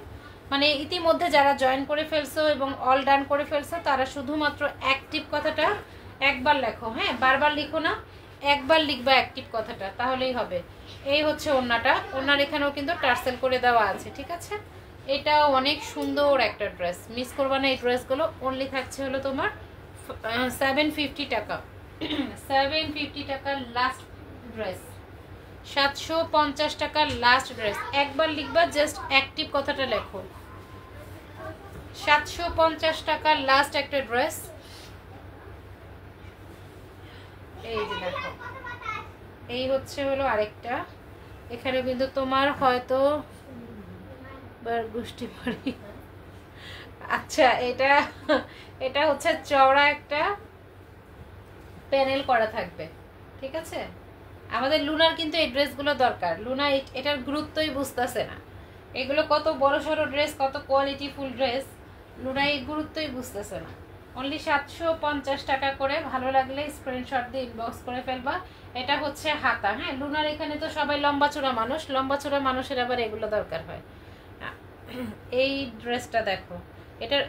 মানে ইতিমধ্যে যারা জয়েন করে ফেলছো এবং অল ডান করে ফেলছো, তারা শুধুমাত্র অ্যাক্টিভ কথাটা একবার লেখো, হ্যাঁ বারবার লিখো না, একবার লিখবা অ্যাক্টিভ কথাটা, তাহলেই হবে। এই হচ্ছে ওড়নাটা, ওড়নার এখানেও কিন্তু টার্সেল করে দেওয়া আছে, ঠিক আছে? এটা অনেক সুন্দর একটা ড্রেস, মিস করবা না এই ড্রেসগুলো। অনলি থাকছে হলো তোমার 750 টাকা, 750 টাকার লাস্ট ড্রেস, 750 টাকার লাস্ট ড্রেস। একবার লিখবা, জাস্ট অ্যাক্টিভ কথাটা লেখো। 750 টাকার লাস্ট একটা ড্রেস। এই যে দেখো, এই হচ্ছে হলো আরেকটা, এখানে কিন্তু তোমার হয়তো গোষ্ঠী বাড়ি, আচ্ছা এটা হচ্ছে চওড়া একটা প্যানেল করা থাকবে, ঠিক আছে? আমাদের লুনার কিন্তু এই ড্রেসগুলো দরকার, লুনা এটার গুরুত্বই বুঝতেছে না, এগুলো কত বড় সড়ো ড্রেস, কত কোয়ালিটি ফুল ড্রেস, লুনা এই গুরুত্বই বুঝতেছে না। অনলি 750 টাকা করে। ভালো লাগলে স্ক্রিনশট দিয়ে ইনবক্স করে ফেলবা। এটা হচ্ছে হাতা, হ্যাঁ লুনার এখানে তো সবাই লম্বা চূড়া মানুষ, লম্বা চূড়া মানুষের আবার এগুলো দরকার হয়। এই ড্রেসটা দেখো,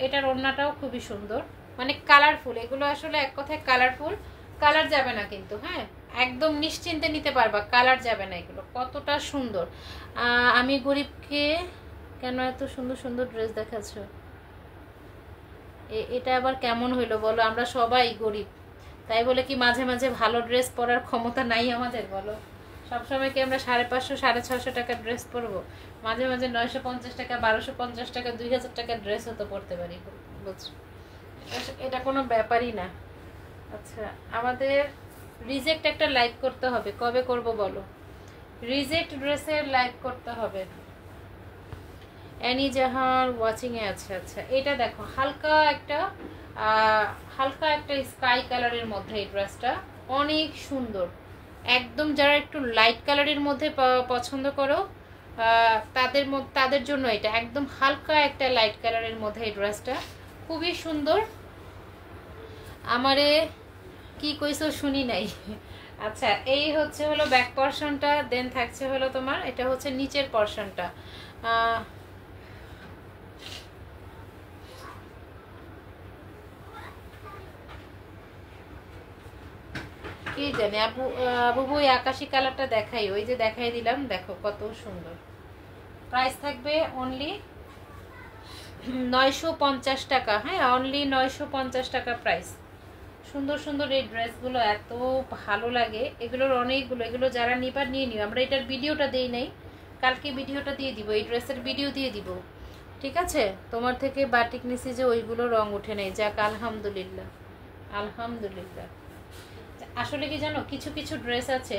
এটার ওড়নাটাও খুবই সুন্দর, মানে কালারফুল, এগুলো আসলে এক কথায় কালারফুল, কালার যাবে না কিন্তু, হ্যাঁ একদম নিশ্চিন্তে নিতে পারবা, কালার যাবে না। এগুলো কতটা সুন্দর। আমি গরিবকে কেন এত সুন্দর সুন্দর ড্রেস দেখাচ্ছ? এটা আবার কেমন হইলো বলো? আমরা সবাই গরিব, তাই বলে কি মাঝে মাঝে ভালো ড্রেস পরার ক্ষমতা নাই আমাদের বলো? সবসময় কি আমরা 550 650 টাকার ড্রেস পরবো? মাঝে মাঝে 950 টাকা 1250 টাকা 2000 টাকার ড্রেসও তো পরতে পারি, বুঝছো? এটা কোনো ব্যাপারই না। আচ্ছা, আমাদের রিজেক্ট একটা লাইভ করতে হবে, কবে করব বলো? রিজেক্ট ড্রেসের লাইভ করতে হবে। অ্যানি জাহান ওয়াচিং এ আছে। আচ্ছা, এটা দেখো হালকা একটা স্কাই কালারের মধ্যে এই ড্রেসটা অনেক সুন্দর, একদম যারা একটু লাইট কালারের মধ্যে পছন্দ করো তাদের জন্য এটা একদম হালকা একটা লাইট কালারের মধ্যে এই ড্রেসটা খুবই সুন্দর। আমারে কি কইছো শুনি নাই। আচ্ছা, এই হচ্ছে হলো ব্যাক পোরশনটা, দেন থাকছে হলো তোমার এটা হচ্ছে নিচের পোরশনটা। কি জানি আবু ওই আকাশি কালারটা দেখাই, ওই যে দেখাই দিলাম, দেখো কত সুন্দর। প্রাইস থাকবে অনলি 950 টাকা। হ্যাঁ, অনলি 950 টাকা প্রাইস। সুন্দর সুন্দর এই ড্রেসগুলো এত ভালো লাগে, এগুলোর অনেকগুলো, এগুলো যারা নিবার নিয়ে নিও। আমরা এটার ভিডিওটা দিই নাই, কালকে ভিডিওটা দিয়ে দিব, এই ড্রেসের ভিডিও দিয়ে দিব, ঠিক আছে? তোমার থেকে বাটিক নিছি যে ওইগুলো রং উঠে নেই, যাক আলহামদুলিল্লাহ আলহামদুলিল্লাহ। আসলে কি জানো, কিছু কিছু ড্রেস আছে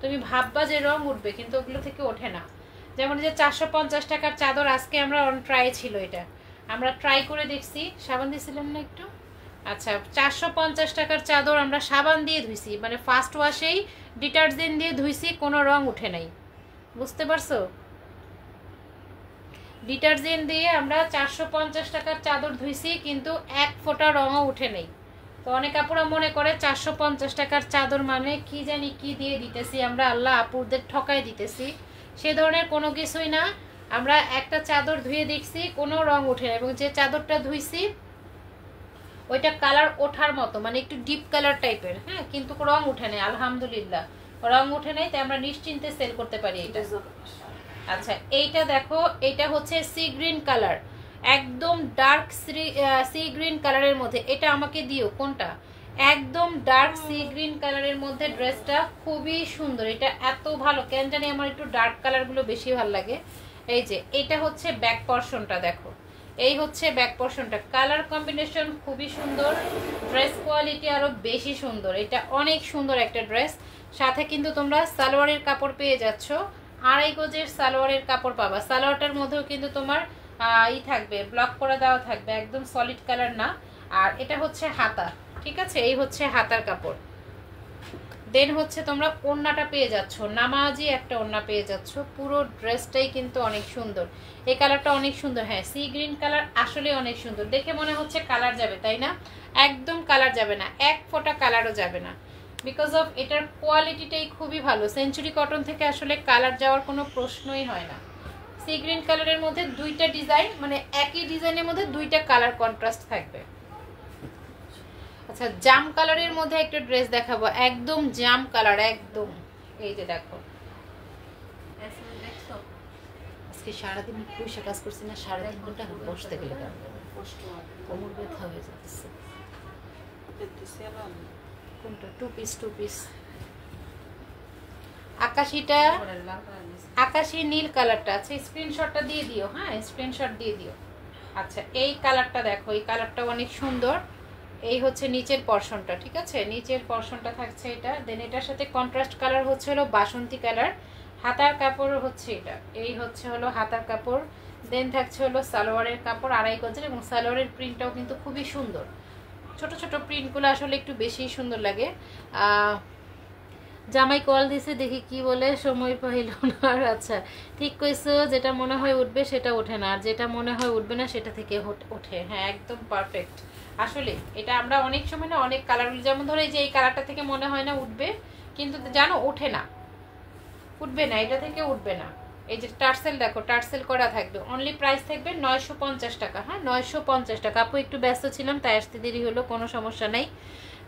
তুমি ভাববা যে রং উঠবে, কিন্তু ওগুলো থেকে ওঠে না। যেমন যে 450 টাকার চাদর, আজকে আমরা অন ট্রাই ছিল, এটা আমরা ট্রাই করে দেখছি, সাবান দিয়েছিলাম না একটু? আচ্ছা, 450 টাকার চাদর আমরা সাবান দিয়ে ধুইছি, মানে ফার্স্ট ওয়াশেই ডিটারজেন্ট দিয়ে ধুইছি, কোনো রং উঠে নাই, বুঝতে পারছো? ডিটারজেন্ট দিয়ে আমরা 450 টাকার চাদর ধুইছি, কিন্তু এক ফোঁটা রঙও উঠে নেই। তো অনেক আপুরা মনে করে 450 টাকার চাদর মানে কি জানি কি দিয়ে দিতেছি আমরা, আল্লাহ আপুদের ঠকাই দিতেছি, সে ধরনের কোনো কিছুই না। আমরা একটা চাদর ধুয়ে দেখছি, কোনো রং উঠে না, এবং যে চাদরটা ধুইছি ওইটা কালার ওঠার মতো, মানে একটু ডিপ কালার টাইপের, হ্যাঁ, কিন্তু রং উঠে নেই, আলহামদুলিল্লাহ রং উঠে নেই, তাই আমরা নিশ্চিন্তে সেল করতে পারি এটা। আচ্ছা, এইটা দেখো, এটা হচ্ছে সি গ্রিন কালার, একদম ডার্ক সি গ্রিন কালারের মধ্যে। এটা আমাকে দিও কোনটা, একদম ডার্ক সি গ্রিন কালারের মধ্যে ড্রেসটা খুবই সুন্দর। এটা এত ভালো, কেন জানি আমার একটু ডার্ক কালারগুলো বেশি ভালো লাগে। এই যে এটা হচ্ছে ব্যাক পোরশনটা, দেখো এই হচ্ছে ব্যাক পোরশনটা, কালার কম্বিনেশন খুবই সুন্দর, ড্রেস কোয়ালিটি আরো বেশি সুন্দর। এটা অনেক সুন্দর একটা ড্রেস, সাথে কিন্তু তোমরা সালোয়ারের কাপড় পেয়ে যাচ্ছ, 2.5 গজের সালোয়ারের কাপড় পাবা। সালোয়ারটার মধ্যেও কিন্তু তোমার থাকবে, ব্লক করে দেওয়া থাকবে, একদম সলিড কালার না। আর এটা হচ্ছে হাতা, ঠিক আছে? এই হচ্ছে হাতার কাপড়। দেন হচ্ছে তোমরা ওড়নাটা পেয়ে যাচ্ছ, নামাজি একটা ওড়না পেয়ে যাচ্ছ। পুরো ড্রেসটাই কিন্তু অনেক সুন্দর, এই কালারটা অনেক সুন্দর। হ্যাঁ, সি গ্রিন কালার আসলে অনেক সুন্দর, দেখে মনে হচ্ছে কালার যাবে, তাই না? একদম কালার যাবে না, এক ফোঁটা কালারও যাবে না, বিকজ অফ এটার কোয়ালিটিটাই খুবই ভালো। সেঞ্চুরি কটন থেকে আসলে কালার যাওয়ার কোনো প্রশ্নই হয় না। সি গ্রিন কালারের মধ্যে দুইটা ডিজাইন, মানে একই ডিজাইনের মধ্যে দুইটা কালার কন্ট্রাস্ট থাকবে। আচ্ছা, জাম কালারের মধ্যে একটা ড্রেস দেখাবো, একদম জাম কালার, একদম। এই যে দেখো, আজকে সারাদিন পয়সা কাজ করছি না, 3.5 ঘন্টা বসতে গেলে কোমর ব্যথা হয়ে যাচ্ছে। কোনটা? টু পিস আকাশিটা, আকাশি নীল কালারটা আছে, স্ক্রিনশটটা দিয়ে দিও। হ্যাঁ, স্ক্রিনশট দিয়ে দিও। আচ্ছা, এই কালারটা দেখো, এই কালারটা অনেক সুন্দর। এই হচ্ছে নিচের পোরশনটা, ঠিক আছে? নিচের পোরশনটা থাকছে এটা। দেন এটার সাথে কন্ট্রাস্ট কালার হচ্ছে হলো বাসন্তী কালার। হাতার কাপড় হচ্ছে এটা, এই হচ্ছে হলো হাতার কাপড়। দেন থাকছে হলো সালোয়ারের কাপড় 2.5 গজের, এবং সালোয়ারের প্রিন্টটাও কিন্তু খুবই সুন্দর। ছোট ছোট প্রিন্টগুলো আসলে একটু বেশি সুন্দর লাগে। জামাই কল দিছে, দেখি কি বলে, সময় পাইল না। আচ্ছা, ঠিক কইছো, যেটা মনে হয় উঠবে সেটা ওঠে না, আর যেটা মনে হয় উঠবে না সেটা থেকে ওঠে। হ্যাঁ, একদম পারফেক্ট। আসলে এটা আমরা অনেক সময় না, অনেক কালারগুলো, যেমন ধরো এই যে এই কালারটা থেকে মনে হয় না উঠবে, কিন্তু জানো ওঠে না, উঠবে না, এটা থেকে উঠবে না। এই যে টার্সেল দেখো, টার্সেল করা থাকবে। অনলি প্রাইস থাকবে 950 টাকা। হ্যাঁ, 950 টাকা। আপু একটু ব্যস্ত ছিলাম তাই আসতে দেরি হলো, কোনো সমস্যা নেই।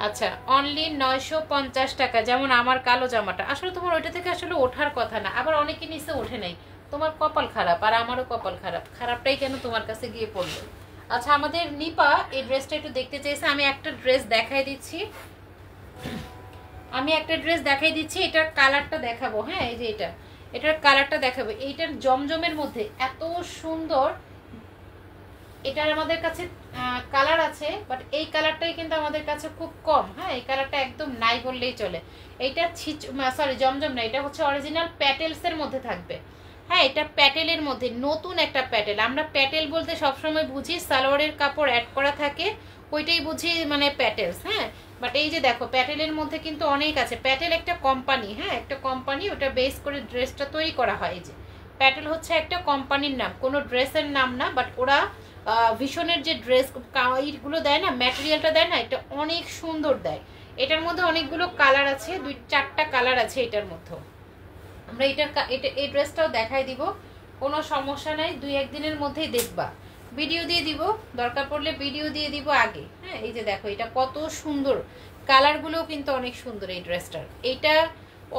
আচ্ছা, অনলি 950 টাকা। যেমন আমার কালো জামাটা, আসলে তোমার ওইটা থেকে আসলে ওঠার কথা না, আবার অনেকে নিচে ওঠে নাই, তোমার কপাল খারাপ আর আমারও কপাল খারাপ, খারাপটাই কেন তোমার কাছে গিয়ে পড়লো। আচ্ছা আমাদের নিপা এই ড্রেসটা একটু দেখতে চাইছে, আমি একটা ড্রেস দেখাই দিচ্ছি, এটার কালারটা দেখাবো। হ্যাঁ এই যে এটার কালারটা দেখাবো, এইটার জমজমের মধ্যে এত সুন্দর। এটার আমাদের কাছে কালার আছে, বাট এই কালারটাই কিন্তু আমাদের কাছে খুব কম। হ্যাঁ এই কালারটা একদম নাই বললেই চলে। এইটা সরি জমজম না, এটা হচ্ছে অরিজিনাল প্যাটেলসের মধ্যে থাকবে। হ্যাঁ এটা প্যাটেলের মধ্যে নতুন একটা প্যাটেল। আমরা প্যাটেল বলতে সবসময় বুঝি সালোয়ারের কাপড় অ্যাড করা থাকে, ওইটাই বুঝি মানে প্যাটেলস। হ্যাঁ বাট এই যে দেখো প্যাটেলের মধ্যে কিন্তু অনেক আছে। প্যাটেল একটা কোম্পানি, হ্যাঁ একটা কোম্পানি, ওটা বেস করে ড্রেসটা তৈরি করা হয়। এই যে প্যাটেল হচ্ছে একটা কোম্পানির নাম, কোনো ড্রেসের নাম না। বাট ওরা ভীষণের যে ড্রেস এইগুলো দেয় না, ম্যাটেরিয়ালটা দেয় না, এটা অনেক সুন্দর দেয়। এটার মধ্যে অনেকগুলো কালার আছে, 2-4টা কালার আছে এটার মধ্যে। আমরা এই ড্রেসটাও দেখাই দিব, কোনো সমস্যা নাই, 2-1 দিনের মধ্যেই দেখবা। ভিডিও দিয়ে দিব, দরকার পড়লে ভিডিও দিয়ে দিব আগে। হ্যাঁ এই যে দেখো এটা কত সুন্দর, কালারগুলোও কিন্তু অনেক সুন্দর এই ড্রেসটার। এইটা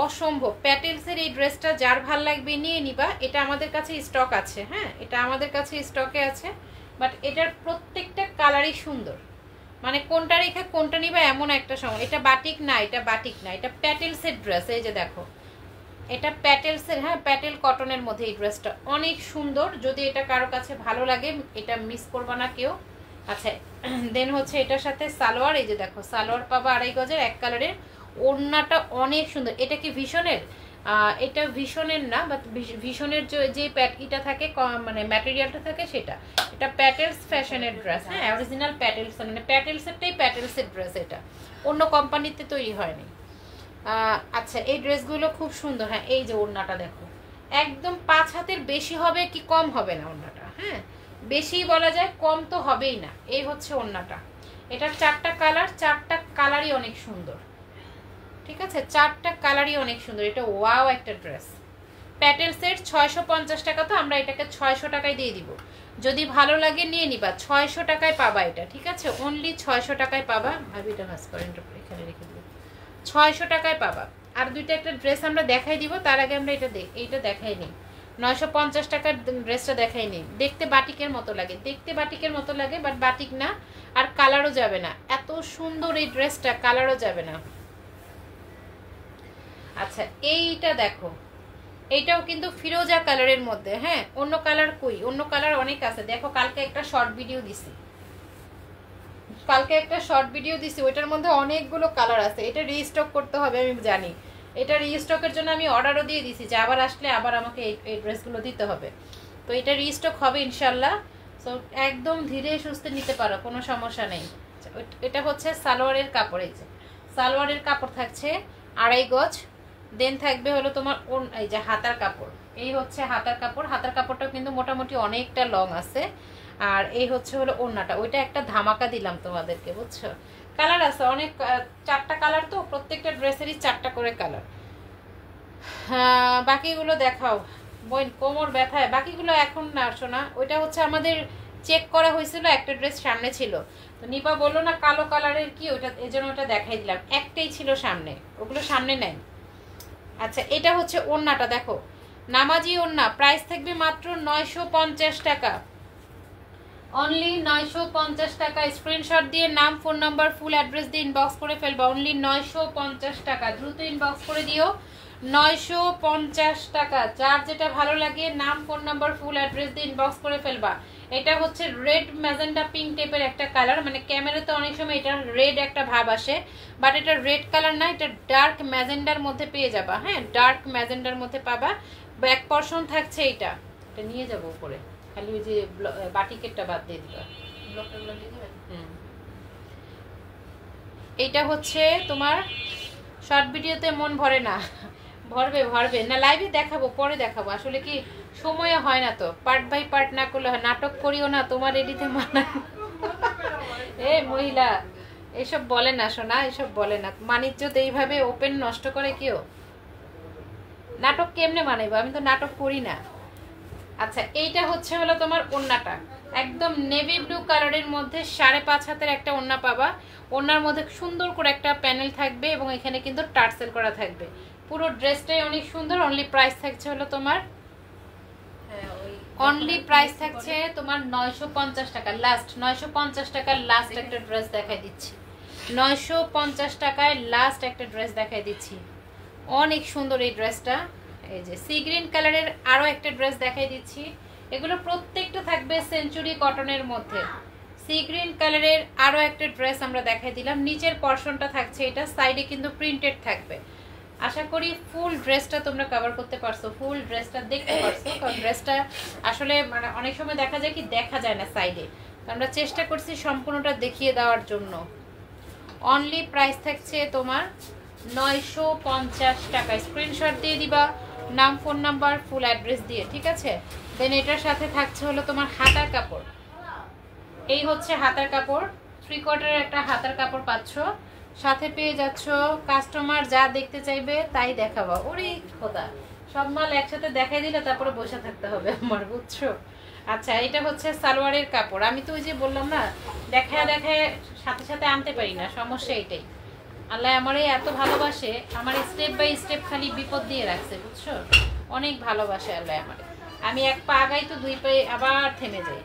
অসম্ভব প্যাটেলসের এই ড্রেসটা যার ভাল লাগবে নিয়ে নিবা। এটা আমাদের কাছে স্টক আছে। হ্যাঁ এটা আমাদের কাছে স্টকে আছে, বাট এটার প্রত্যেকটা কালারই সুন্দর, মানে কোনটা রেখে কোনটা নিবা এমন একটা সময়। এটা বাটিক না, এটা বাটিক না, এটা প্যাটেলসের ড্রেস। এই যে দেখো এটা প্যাটেলসের, হ্যাঁ প্যাটেল কটনের মধ্যে এই ড্রেসটা অনেক সুন্দর। যদি এটা কারো কাছে ভালো লাগে এটা মিস করবা না কেউ। আচ্ছা দেন হচ্ছে এটার সাথে সালোয়ার, এই যে দেখো সালোয়ার পাবা 2.5 গজের এক কালারের, ওড়নাটা অনেক সুন্দর। এটা কি ভীষণের? এটা ভীষণের না, বাট ভীষণের যে ইটা থাকে মানে ম্যাটেরিয়ালটা থাকে সেটা। এটা প্যাটেলস ফ্যাশনের ড্রেস। হ্যাঁ অরিজিনাল প্যাটেলস, মানে প্যাটেলসেরটাই প্যাটেলসের ড্রেস, এটা অন্য কোম্পানিতে তৈরি হয়নি। আচ্ছা এই ড্রেসগুলো খুব সুন্দর। হ্যাঁ এই যে ওড়নাটা দেখো একদম 5 হাতের বেশি হবে কি কম হবে না ওড়নাটা। হ্যাঁ বেশি বলা যায়, কম তো হবেই না। এই হচ্ছে ওড়নাটা, এটার 4টা কালার, 4টা কালারই অনেক সুন্দর। ঠিক আছে 4টা কালারই অনেক সুন্দর। এটা ওয়াও একটা ড্রেস। প্যাটেলসের 650 টাকা, তো আমরা এটাকে 600 টাকায় দিয়ে দিব। যদি ভালো লাগে নিয়ে নিবা, 600 টাকায় পাবা এটা। ঠিক আছে অনলি 600 টাকায় পাবা। ভাবিটা ভাস করেন এখানে রেখে দিব, 600 টাকায় পাবা। আর দুইটা একটা ড্রেস আমরা দেখাই দিব, তার আগে আমরা এইটা দেখাই নিই। 950 টাকার ড্রেসটা দেখাই নিই। দেখতে বাটিকের মতো লাগে, দেখতে বাটিকের মতো লাগে, বাট বাটিক না, আর কালারও যাবে না। এত সুন্দর এই ড্রেসটা, কালারও যাবে না। আচ্ছা এইটা দেখো, এইটাও কিন্তু ফিরোজা কালারের মধ্যে। হ্যাঁ অন্য কালার কই, অন্য কালার অনেক আছে। দেখো কালকে একটা শর্ট ভিডিও দিছি, ওইটার মধ্যে অনেকগুলো কালার আছে। এটা রিস্টক করতে হবে আমি জানি, এটা রিস্টকের জন্য আমি অর্ডারও দিয়ে দিছি যে আবার আসলে আবার আমাকে এই ড্রেসগুলো দিতে হবে। তো এটা রিস্টক হবে ইনশাল্লাহ। সো একদম ধীরে সুস্থে নিতে পারো, কোনো সমস্যা নেই। এটা হচ্ছে সালোয়ারের কাপড়। এই যে সালোয়ারের কাপড় থাকছে 2.5 গজ। দেন থাকবে হলো তোমার এই যে হাতার কাপড়। এই হচ্ছে হাতার কাপড়। হাতার কাপড়টাও কিন্তু মোটামুটি অনেকটা লং আছে। আর এই হচ্ছে হলো ওড়নাটা। ওইটা একটা ধামাকা দিলাম তোমাদেরকে, বুঝছো। কালার আছে অনেক, 4টা কালার, তো প্রত্যেকটা ড্রেসেরই 4টা করে কালার। বাকিগুলো দেখাও বোন, কোমর ব্যথায়। বাকিগুলো এখন না শোনা, ওইটা হচ্ছে আমাদের চেক করা হয়েছিল, একটা ড্রেস সামনে ছিল, তো নিপা বললো না কালো কালারের কি ওইটা, এই জন্য ওটা দেখাই দিলাম। একটাই ছিল সামনে, ওগুলো সামনে নেই। আচ্ছা এটা হচ্ছে ওড়নাটা দেখো, নামাজি ওড়না, প্রাইস থাকবে মাত্র 950 টাকা, অনলি 950 টাকা। স্ক্রিনশট দিয়ে নাম, ফোন নাম্বার, ফুল অ্যাড্রেস দিয়ে ইনবক্স করে ফেলবা। অনলি 950 টাকা, দ্রুত ইনবক্স করে দিও। 950 টাকা, যার যেটা ভালো লাগে নাম, ফোন নাম্বার, ফুল অ্যাড্রেস দিয়ে ইনবক্স করে ফেলবা। এটা হচ্ছে রেড ম্যাজেন্ডা পিঙ্ক টাইপের একটা কালার, মানে ক্যামেরাতে অনেক সময় এটা রেড একটা ভাব আসে, বাট এটা রেড কালার না, এটা ডার্ক ম্যাজেন্ডার মধ্যে পেয়ে যাবা। হ্যাঁ ডার্ক ম্যাজেন্ডার মধ্যে পাবা। ব্যাক পর্শন থাকছে এটা নিয়ে যাবো উপরে, খালি ওই যে বাটিকেরটা বাদ দিয়ে দিবা। এইটা হচ্ছে তোমার শর্ট ভিডিওতে মন ভরে না, ভরবে না, লাইভে দেখাবো, পরে দেখাবো। আসলে কি সময় হয় না, তো পার্ট বাই পার্ট না করলে হয়। নাটক করিও না, তোমার এডিতে মানা। এ মহিলা এসব বলে না শোনা, এসব বলে না। মানিজ্যত এইভাবে ওপেন নষ্ট করে কেউ? নাটক কেমনে মানাইবো, আমি তো নাটক করি না। আচ্ছা এইটা হচ্ছে হলো তোমার ওড়নাটা, একদম নেভি ব্লু কালারের মধ্যে 5.5 হাতের একটা ওড়না পাবা। ওড়নার মধ্যে সুন্দর করে একটা প্যানেল থাকবে এবং এখানে কিন্তু টার্সেল করা থাকবে। পুরো ড্রেসটাই অনেক সুন্দর। অনলি প্রাইস থাকছে হলো তোমার অনলি প্রাইস থাকছে তোমার 950 টাকা লাস্ট। 950 টাকার লাস্ট একটা ড্রেস দেখাই দিচ্ছি। 950 টাকায় লাস্ট একটা ড্রেস দেখাই দিচ্ছি। অনেক সুন্দর এই ড্রেসটা। এই যে সি গ্রিন কালারের আরো একটা ড্রেস দেখাই দিচ্ছি। এগুলো প্রত্যেকটা থাকবে সেঞ্চুরি কটনের মধ্যে। সি গ্রিন কালারের আরো একটা ড্রেস আমরা দেখাই দিলাম। নিচের পর্শনটা থাকছে এটা, সাইডে কিন্তু প্রিন্টেড থাকবে। আশা করি ফুল ড্রেসটা তোমরা কভার করতে পারছো, ফুল ড্রেসটা দেখতে পারছো। কারণ ড্রেসটা আসলে মানে অনেক সময় দেখা যায় কি দেখা যায় না সাইডে, আমরা চেষ্টা করছি সম্পূর্ণটা দেখিয়ে দেওয়ার জন্য। অনলি প্রাইস থাকছে তোমার 950 টাকা। স্ক্রিনশট দিয়ে দিবা নাম, ফোন নাম্বার, ফুল অ্যাড্রেস দিয়ে, ঠিক আছে। দেন এটার সাথে থাকছে হলো তোমার হাতার কাপড়। এই হচ্ছে হাতার কাপড়, 3/4 একটা হাতার কাপড় পাচ্ছ। সাথে পেয়ে যাচ্ছ কাস্টমার যা দেখতে চাইবে তাই দেখাবো। ওরে খোদা, সব মাল একসাথে দেখাই দিলে তারপরে বসে থাকতে হবে আমার, বুঝছো। আচ্ছা, এটা হচ্ছে সালোয়ারের কাপড়। আমি তো ওই যে বললাম না, দেখায় দেখায় সাথে সাথে আনতে পারি না, সমস্যা এটাই। আল্লাহ আমারে এত ভালোবাসে, আমার স্টেপ বাই স্টেপ খালি বিপদ দিয়ে রাখছে, বুঝছো। অনেক ভালোবাসে আল্লাহ আমারে। আমি এক পা আগাই তো দুই পায়ে আবার থেমে যাই।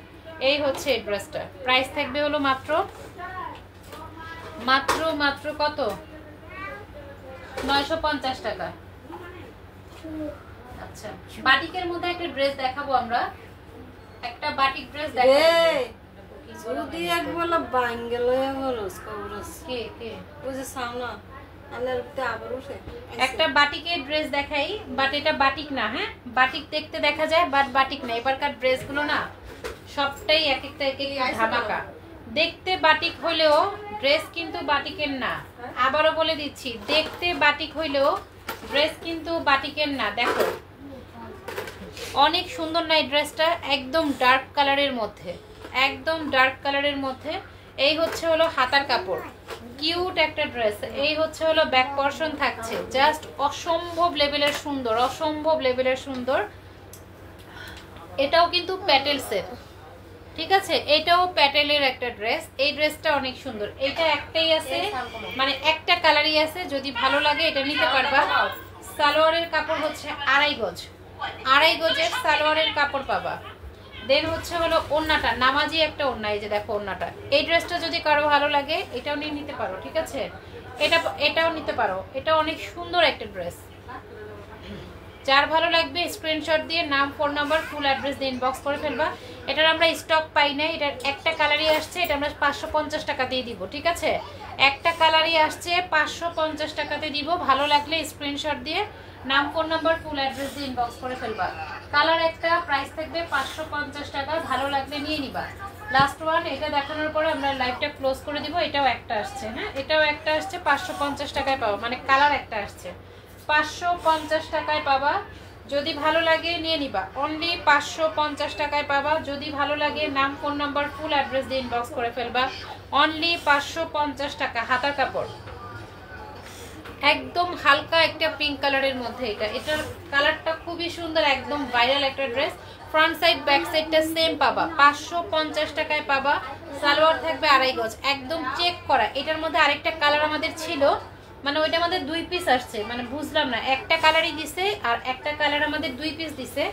এই হচ্ছে এই ড্রেসটা। প্রাইস থাকবে হলো মাত্র মাত্র মাত্র কত, 950 টাকা। আচ্ছা, বাটিকের মধ্যে একটা ড্রেস দেখাবো আমরা। একটা বাটিক ড্রেস দেখাবো। যদি একবেলা বাঙ্গেল হরস কবরস কে কে বুঝে সামনা আল্লাহর তে আবার উঠে একটা বাটিকের ড্রেস দেখাই, বাট এটা বাটিক না। হ্যাঁ, বাটিক দেখতে দেখা যায় বাট বাটিক না। এবারকার ড্রেসগুলো না সবটাই এক একটা এক একটা ধামাকা। দেখতে বাটিক হলেও ড্রেস কিন্তু বাটিকের না। আবারও বলে দিচ্ছি, দেখতে বাটিক হইলেও ড্রেস কিন্তু বাটিকের না। দেখো অনেক সুন্দর না এই ড্রেসটা, একদম ডার্ক কালারের মধ্যে, একদম ডার্ক কালারের মধ্যে। এই হচ্ছে হলো হাতার কাপড়, কিউট একটা ড্রেস। এই হচ্ছে হলো ব্যাক পর্শন থাকছে, জাস্ট অসম্ভব লেভেলের সুন্দর, অসম্ভব লেভেলের সুন্দর। এটাও কিন্তু প্যাটেলসের, ঠিক আছে। এটাও প্যাটেলের একটা ড্রেস। এই ড্রেসটা অনেক সুন্দর। এটা একটাই আছে, মানে একটা কালারই আছে, যদি ভালো লাগে এটা নিতে পারবা। সালোয়ারের কাপড় হচ্ছে 2.5 গজ, 2.5 গজের সালোয়ারের কাপড় পাবা। দেন হচ্ছে হলো ওড়নাটা, নামাজি একটা ওড়না। এই যে দেখো ওড়নাটা। এই ড্রেসটা যদি কারো ভালো লাগে এটাও নিয়ে নিতে পারো, ঠিক আছে। এটাও নিতে পারো, এটা অনেক সুন্দর একটা ড্রেস। যার ভালো লাগবে স্ক্রিনশট দিয়ে নাম, ফোন নাম্বার, ফুল অ্যাড্রেস দিয়ে ইনবক্স করে ফেলবা। এটার আমরা স্টক পাই না, এটার একটা কালারই আসছে, এটা আমরা 550 টাকা দিয়ে দিব, ঠিক আছে। একটা কালারই আসছে, 550 টাকাতে দিব। ভালো লাগলে স্ক্রিনশট দিয়ে নাম, ফোন নাম্বার, ফুল অ্যাড্রেস দিয়ে ইনবক্স করে ফেলবা। কালার একটা, প্রাইস থাকবে 550 টাকা। ভালো লাগলে নিয়ে নিবা। লাস্ট ওয়ান, এটা দেখানোর পরে আমরা লাইভটা ক্লোজ করে দিব। এটাও একটা আসছে, হ্যাঁ এটাও একটা আসছে, 550 টাকায় পাবো, মানে কালার একটা আসছে, 550 টাকায় পাবা। যদি ভালো লাগে নিয়ে নিবা। অনলি 550 টাকায় পাবা। যদি ভালো লাগে নাম, ফোন নাম্বার, ফুল অ্যাড্রেস দিয়ে ইনবক্স করে ফেলবা। অনলি 550 টাকা। হাতার কাপড় একদম হালকা একটা পিঙ্ক কালারের মধ্যে। এটার কালারটা খুবই সুন্দর, একদম ভাইরাল একটা ড্রেস। ফ্রন্ট সাইড ব্যাক সাইডটা সেম পাবা, 550 টাকায় পাবা। সালোয়ার থাকবে 2.5 গজ, একদম চেক করা। এটার মধ্যে আরেকটা কালার আমাদের ছিল, মানে ওইটা আমাদের 2 পিস আসছে, মানে বুঝলাম না, একটা কালারই দিছে আর একটা কালার আমাদের 2 পিস দিছে।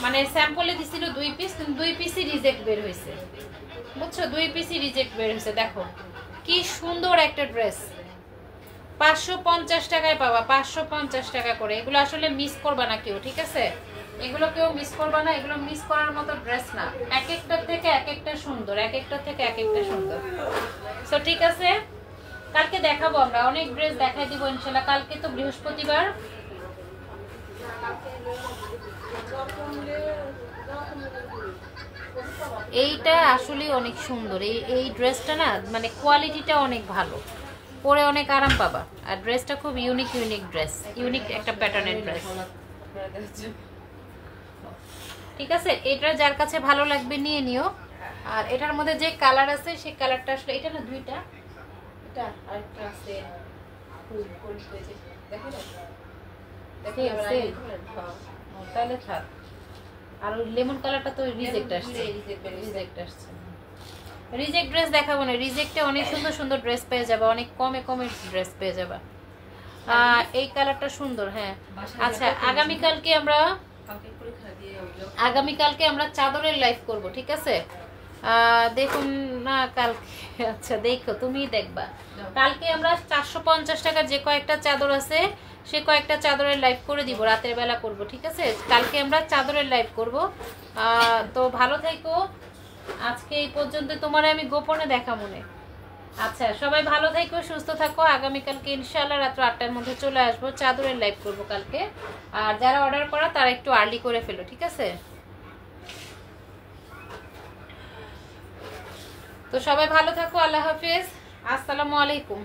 মানে স্যাম্পলে দিছিল 2 পিস, কিন্তু 2 পিসই রিজেক্ট বের হয়েছে, বুঝছো। 2 পিসই রিজেক্ট বের হয়েছে। দেখো কি সুন্দর একটা ড্রেস, 550 টাকায় পাবা, 550 টাকা করে। এগুলো আসলে মিস করবা না কেউ, ঠিক আছে। এগুলো কেউ মিস করবা না, এগুলো মিস করার মতো ড্রেস না। এক একটার থেকে এক একটা সুন্দর, এক একটার থেকে এক একটা সুন্দর। সো ঠিক আছে, কালকে দেখাবো আমরা অনেক ড্রেস দেখাই দিব ইনশাআল্লাহ। কালকে তো বৃহস্পতিবার। এইটা আসলে অনেক সুন্দর। এই ড্রেসটা না, মানে কোয়ালিটিটা অনেক ভালো, পরে অনেক আরাম পাবা। আর ড্রেসটা খুব ইউনিক ড্রেস, ইউনিক একটা প্যাটার্নের ড্রেস, ঠিক আছে। এটা যার কাছে ভালো লাগবে নিয়ে নিও। আর এটার মধ্যে যে কালার আছে সেই কালারটা আসলে এটা না, দুইটা, এটা আরেকটা আছে তাহলে থাক। আর ওই লেমন কালারটা তো রিজেক্ট আসছে, রিজেক্ট ড্রেস দেখাবো না। রিজেক্টে অনেক সুন্দর সুন্দর ড্রেস পেয়ে যাবে, অনেক কমে কমে ড্রেস পেয়ে যাবে। এই কালারটা সুন্দর, হ্যাঁ। আচ্ছা, আগামীকালকে আমরা আগামীকালকে আমরা চাদরের লাইভ করব, ঠিক আছে? দেখুন না কালকে, আচ্ছা দেখো তুমি দেখবা, কালকে আমরা 450 টাকা যে কয়েকটা চাদর আছে সে কয়েকটা চাদরের লাইভ করে দিব, রাতের বেলা করব, ঠিক আছে? কালকে আমরা চাদরের লাইভ করব। তো ভালো থেকো, আজকে এই পর্যন্ত, তোমার আমি গোপনে দেখা মনে। আচ্ছা সবাই ভালো থেকো, সুস্থ থাকো। আগামীকালকে ইনশাআল্লাহ রাত 8টার মধ্যে চলে আসবো, চাদরের লাইভ করব কালকে। আর যারা অর্ডার করা তারা একটু আর্লি করে ফেলো, ঠিক আছে? তো সবাই ভালো থাকো, আল্লাহ হাফেজ, আসসালামু আলাইকুম।